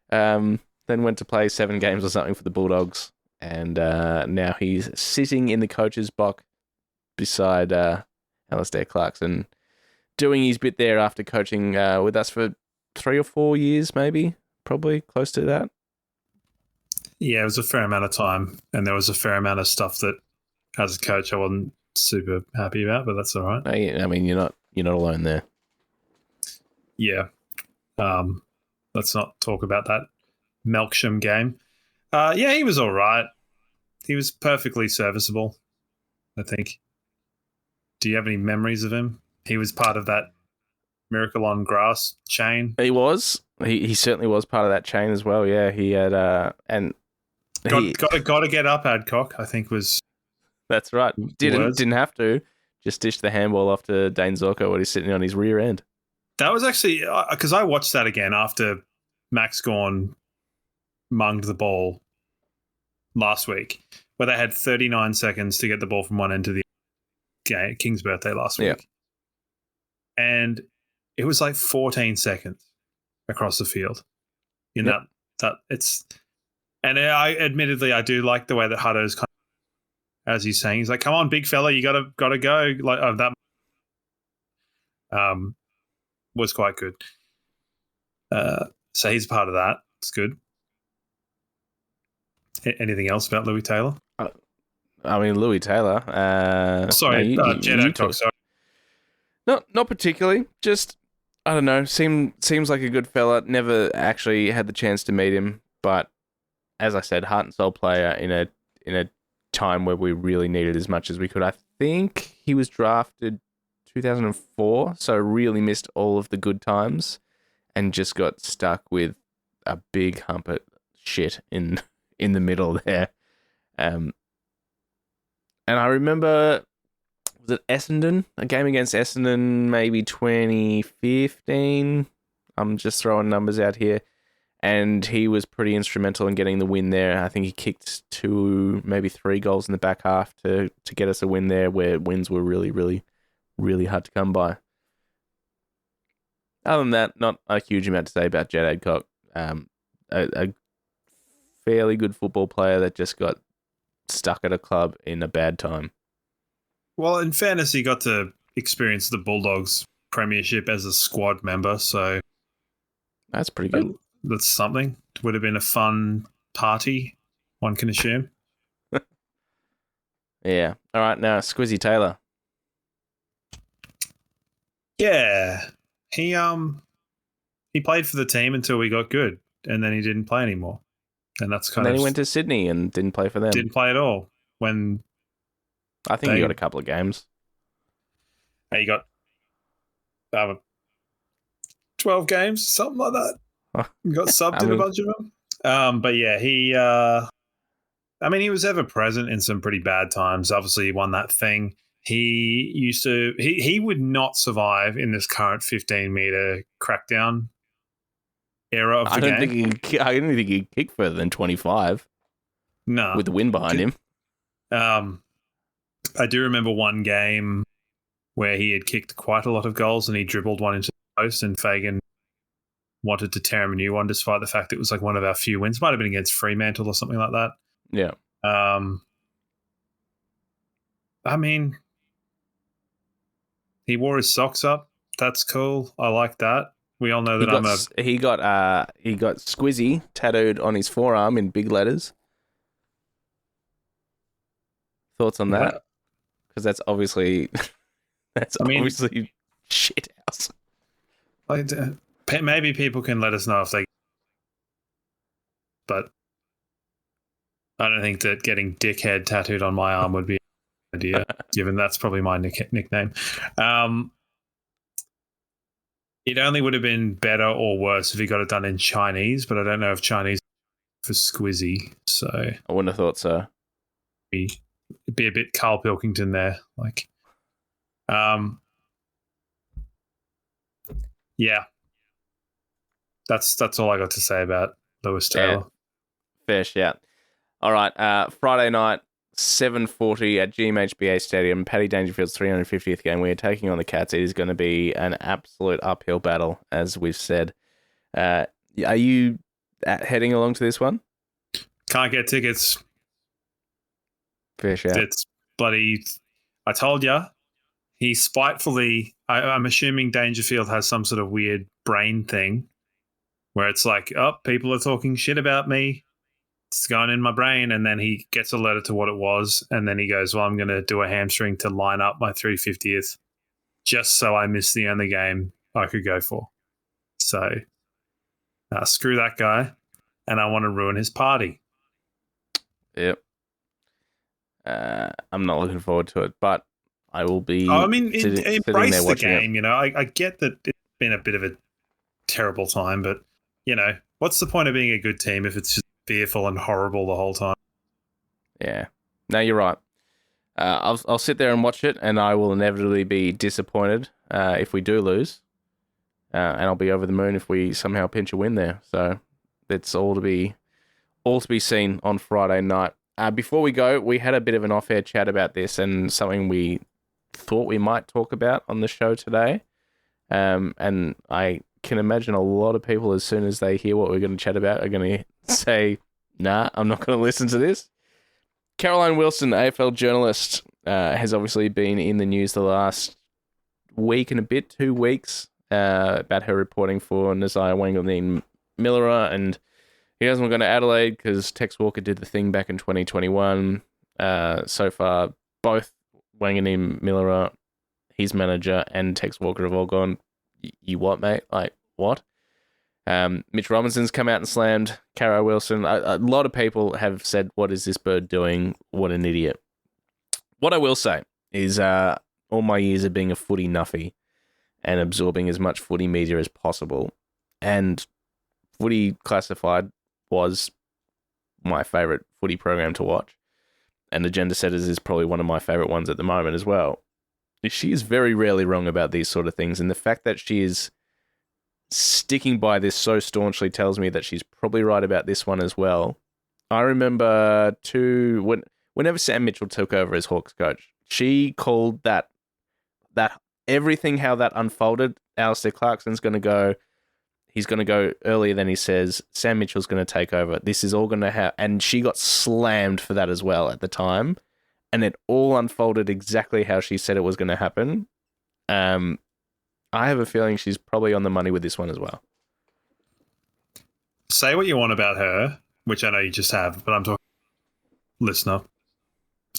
Then went to play 7 games or something for the Bulldogs, and now he's sitting in the coach's box beside Alistair Clarkson, doing his bit there after coaching with us for 3 or 4 years, maybe, probably close to that. Yeah, it was a fair amount of time, and there was a fair amount of stuff that, as a coach, I wasn't super happy about, but that's all right. I mean, you're not alone there. Yeah. Let's not talk about that Melksham game. Yeah, he was all right. He was perfectly serviceable, I think. Do you have any memories of him? He was part of that Miracle on Grass chain. He was. He certainly was part of that chain as well. Yeah, he had got to get up, Adcock, I think was. That's right. Didn't have to. Just dished the handball off to Dane Zorko while he's sitting on his rear end. That was actually because I watched that again after Max Gawn munged the ball last week, where they had 39 seconds to get the ball from one end to the game, King's birthday last week. And it was like 14 seconds across the field. That it's, and I admittedly I do like the way that Hutto's kind of, as he's saying, he's like, "Come on, big fella, you gotta go." Like that was quite good. So he's part of that. It's good. Anything else about Louis Taylor? I mean, Louis Taylor. Sorry, Jed Adcock. Sorry. Not particularly. Just, I don't know. Seems like a good fella. Never actually had the chance to meet him, but as I said, heart and soul player in a time where we really needed as much as we could. I think he was drafted 2004, so really missed all of the good times and just got stuck with a big hump of shit in the middle there. And I remember, was it Essendon? A game against Essendon, maybe 2015. I'm just throwing numbers out here. And he was pretty instrumental in getting the win there. I think he kicked 2, maybe 3 goals in the back half to get us a win there, where wins were really, really, really hard to come by. Other than that, not a huge amount to say about Jed Adcock. A fairly good football player that just got stuck at a club in a bad time. Well, in fairness, he got to experience the Bulldogs premiership as a squad member, so that's pretty good. That's something. It would have been a fun party, one can assume. Yeah. All right, now Squizzy Taylor. Yeah. He played for the team until we got good, and then he didn't play anymore. And that's kind And of... then he went to Sydney and didn't play for them. Didn't play at all. When I think he got a couple of games. He got 12 games, something like that. He got subbed in a bunch of them. But yeah, he was ever present in some pretty bad times. Obviously, he won that thing. He would not survive in this current 15-meter crackdown era of the game. I don't think he'd kick further than 25. No. With the wind behind him. I do remember one game where he had kicked quite a lot of goals and he dribbled one into the post, and Fagan wanted to tear him a new one despite the fact it was like one of our few wins. Might have been against Fremantle or something like that. Yeah. He wore his socks up. That's cool. I like that. We all know that he got Squizzy tattooed on his forearm in big letters. Thoughts on that? Because that's obviously obviously shit house. Maybe people can let us know if they... But I don't think that getting dickhead tattooed on my arm would be an idea, given that's probably my nickname. It only would have been better or worse if he got it done in Chinese, but I don't know if Chinese for Squizzy, so... I wouldn't have thought so. It'd be a bit Carl Pilkington there. Yeah. That's all I got to say about Lewis Taylor. Yeah. Fair shout. All right, Friday night, 7:40 at GMHBA Stadium, Paddy Dangerfield's 350th game. We are taking on the Cats. It is going to be an absolute uphill battle, as we've said. Are you heading along to this one? Can't get tickets. Fair shout. It's bloody... I told you. He spitefully... I'm assuming Dangerfield has some sort of weird brain thing where it's like, oh, people are talking shit about me. It's going in my brain. And then he gets a letter to what it was. And then he goes, well, I'm going to do a hamstring to line up my 350th just so I miss the only game I could go for. So screw that guy. And I want to ruin his party. Yep. I'm not looking forward to it, but I will be... embrace the game, you know. I get that it's been a bit of a terrible time, but, you know, what's the point of being a good team if it's just fearful and horrible the whole time? Yeah. No, you're right. I'll sit there and watch it, and I will inevitably be disappointed if we do lose. And I'll be over the moon if we somehow pinch a win there. So it's all to be seen on Friday night. Before we go, we had a bit of an off-air chat about this and something we thought we might talk about on the show today. And I can imagine a lot of people, as soon as they hear what we're going to chat about, are going to say, nah, I'm not going to listen to this. Caroline Wilson, AFL journalist, has obviously been in the news the last week and a bit, 2 weeks, about her reporting for Nasiah Wanganeen-Millera, and he hasn't gone to Adelaide because Tex Walker did the thing back in 2021. So far, both Wanganeen-Millera, his manager, and Tex Walker have all gone, you what, mate? Like, what? Mitch Robinson's come out and slammed Caro Wilson. A lot of people have said, what is this bird doing? What an idiot. What I will say is all my years of being a footy nuffy and absorbing as much footy media as possible, and Footy Classified was my favourite footy program to watch, and Agenda Setters is probably one of my favourite ones at the moment as well. She is very rarely wrong about these sort of things, and the fact that she is sticking by this so staunchly tells me that she's probably right about this one as well. I remember whenever Sam Mitchell took over as Hawks coach, she called that everything, how that unfolded. Alistair Clarkson's going to go. He's going to go earlier than he says. Sam Mitchell's going to take over. This is all going to happen. And she got slammed for that as well at the time. And it all unfolded exactly how she said it was going to happen. I have a feeling she's probably on the money with this one as well. Say what you want about her, which I know you just have, but I'm talking listener.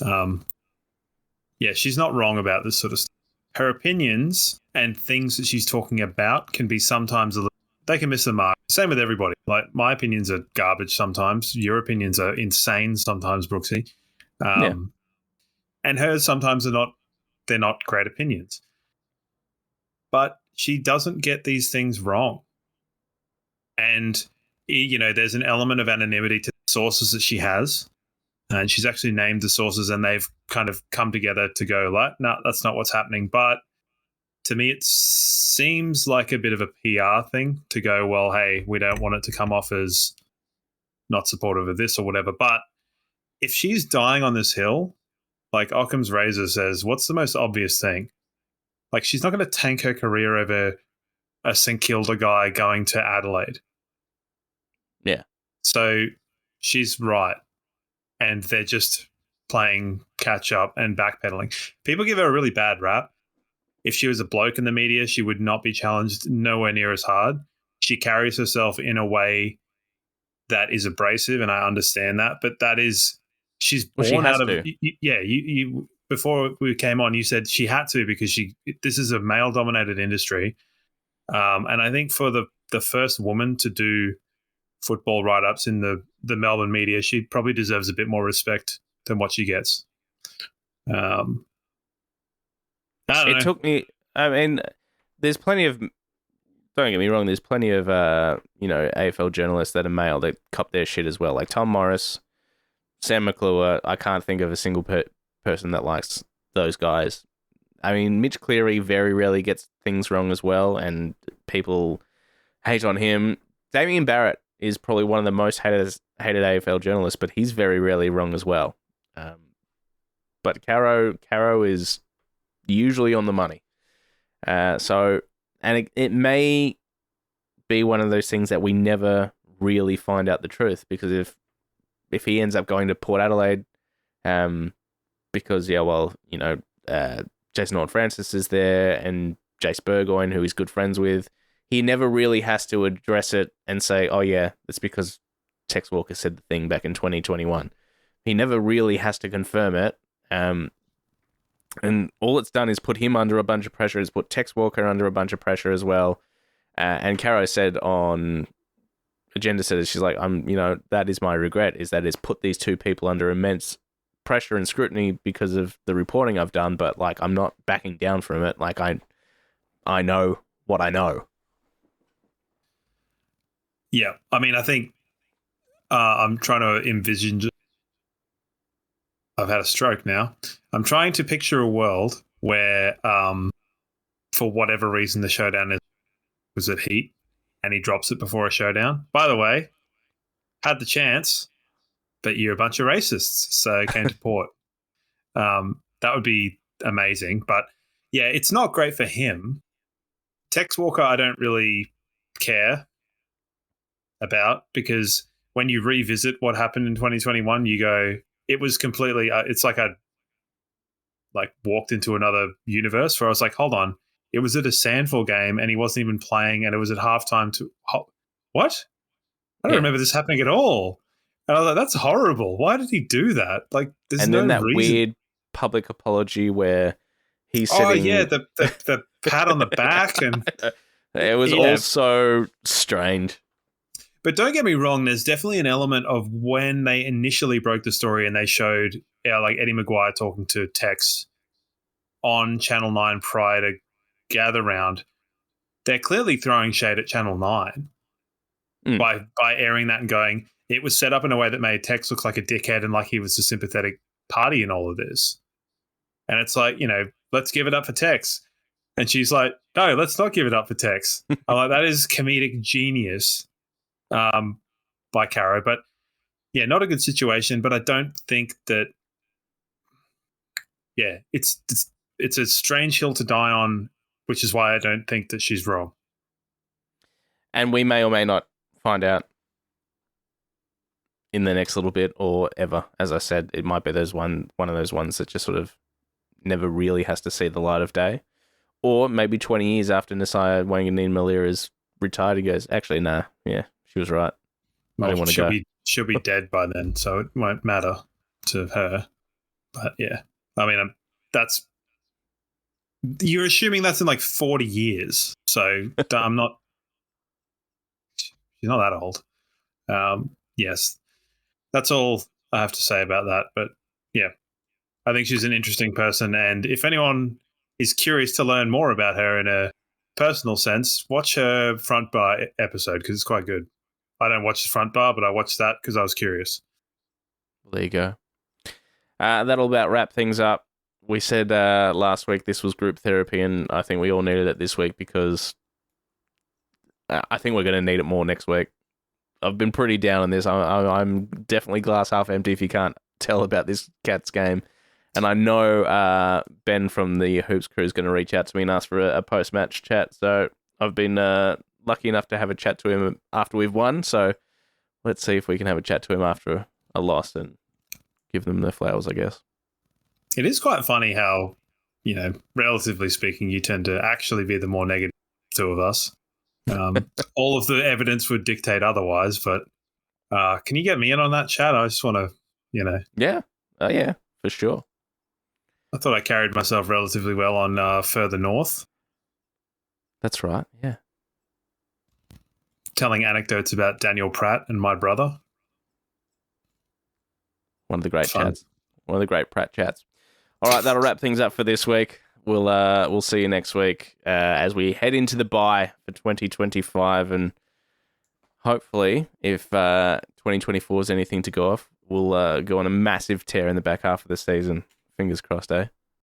Yeah, she's not wrong about this sort of stuff. Her opinions and things that she's talking about can be sometimes they can miss the mark. Same with everybody. Like, my opinions are garbage sometimes. Your opinions are insane sometimes, Brooksy. And hers sometimes they're not great opinions. But she doesn't get these things wrong. And, you know, there's an element of anonymity to the sources that she has. And she's actually named the sources, and they've kind of come together to go like, no, that's not what's happening. But to me, it seems like a bit of a PR thing to go, well, hey, we don't want it to come off as not supportive of this or whatever. But if she's dying on this hill, like Occam's razor says, what's the most obvious thing? Like, she's not going to tank her career over a St Kilda guy going to Adelaide. Yeah. So she's right. And they're just playing catch up and backpedaling. People give her a really bad rap. If she was a bloke in the media, she would not be challenged nowhere near as hard. She carries herself in a way that is abrasive, and I understand that. But that is, she's born out of you before we came on, you said she had to because this is a male-dominated industry. And I think for the first woman to do football write-ups in the Melbourne media, she probably deserves a bit more respect than what she gets. Took me. I mean, there's plenty of. Don't get me wrong. There's plenty of AFL journalists that are male that cop their shit as well. Like Tom Morris, Sam McClure. I can't think of a single person that likes those guys. I mean, Mitch Cleary very rarely gets things wrong as well, and people hate on him. Damien Barrett is probably one of the most hated AFL journalists, but he's very rarely wrong as well. But Caro is usually on the money. It may be one of those things that we never really find out the truth, because if he ends up going to Port Adelaide, because Jason Horne-Francis is there and Jace Burgoyne, who he's good friends with, he never really has to address it and say, oh yeah, it's because Tex Walker said the thing back in 2021. He never really has to confirm it. And all it's done is put him under a bunch of pressure. It's put Tex Walker under a bunch of pressure as well. And Caro said on Agenda Setters, she's like, that is my regret, is that it's put these two people under immense pressure and scrutiny because of the reporting I've done, but like, I'm not backing down from it. Like, I know what I know. Yeah, I mean, I think I'm trying to envision. I've had a stroke now. I'm trying to picture a world where, for whatever reason, the showdown was at Heat, and he drops it before a showdown. By the way, had the chance, but you're a bunch of racists, so came to Port. That would be amazing. But yeah, it's not great for him. Tex Walker, I don't really care about, because when you revisit what happened in 2021, you go, it was completely, it's like I walked into another universe where I was like, hold on, it was at a Sandford game and he wasn't even playing, and it was at halftime what? I don't remember this happening at all. And I was like, that's horrible. Why did he do that? Like, there's no reason. And then that weird public apology where he's sitting... Oh, yeah, the pat on the back and... It was all so strange. But don't get me wrong, there's definitely an element of when they initially broke the story and they showed like Eddie Maguire talking to Tex on Channel 9 prior to Gather Round, they're clearly throwing shade at Channel 9 by airing that and going, it was set up in a way that made Tex look like a dickhead and like he was a sympathetic party in all of this. And it's like, let's give it up for Tex. And she's like, no, let's not give it up for Tex. I'm like, that is comedic genius. By Caro, but yeah, not a good situation. But I don't think that. Yeah, it's a strange hill to die on, which is why I don't think that she's wrong. And we may or may not find out in the next little bit or ever. As I said, it might be one of those ones that just sort of never really has to see the light of day, or maybe 20 years after Nasiah Wanganeen-Malia is retired, he goes, actually, nah, yeah, she was right. I didn't want to go. She'll be dead by then, so it won't matter to her. But yeah, I mean, you're assuming that's in like 40 years, so I'm not. She's not that old. Yes, that's all I have to say about that. But yeah, I think she's an interesting person, and if anyone is curious to learn more about her in a personal sense, watch her Front Bar episode because it's quite good. I don't watch the Front Bar, but I watched that because I was curious. Well, there you go. That'll about wrap things up. We said last week this was group therapy, and I think we all needed it this week because I think we're going to need it more next week. I've been pretty down on this. I'm definitely glass half empty if you can't tell about this Cats game. And I know Ben from the Hoops crew is going to reach out to me and ask for a post-match chat. So I've been lucky enough to have a chat to him after we've won. So let's see if we can have a chat to him after a loss and give them their flowers, I guess. It is quite funny how, relatively speaking, you tend to actually be the more negative two of us. All of the evidence would dictate otherwise, but can you get me in on that chat? I just want to, Yeah. Oh, yeah, for sure. I thought I carried myself relatively well on Further North. That's right, yeah. Telling anecdotes about Daniel Pratt and my brother. One of the great chats. One of the great Pratt chats. All right, that'll wrap things up for this week. We'll see you next week as we head into the bye for 2025, and hopefully, if 2024 is anything to go off, we'll go on a massive tear in the back half of the season. Fingers crossed, eh?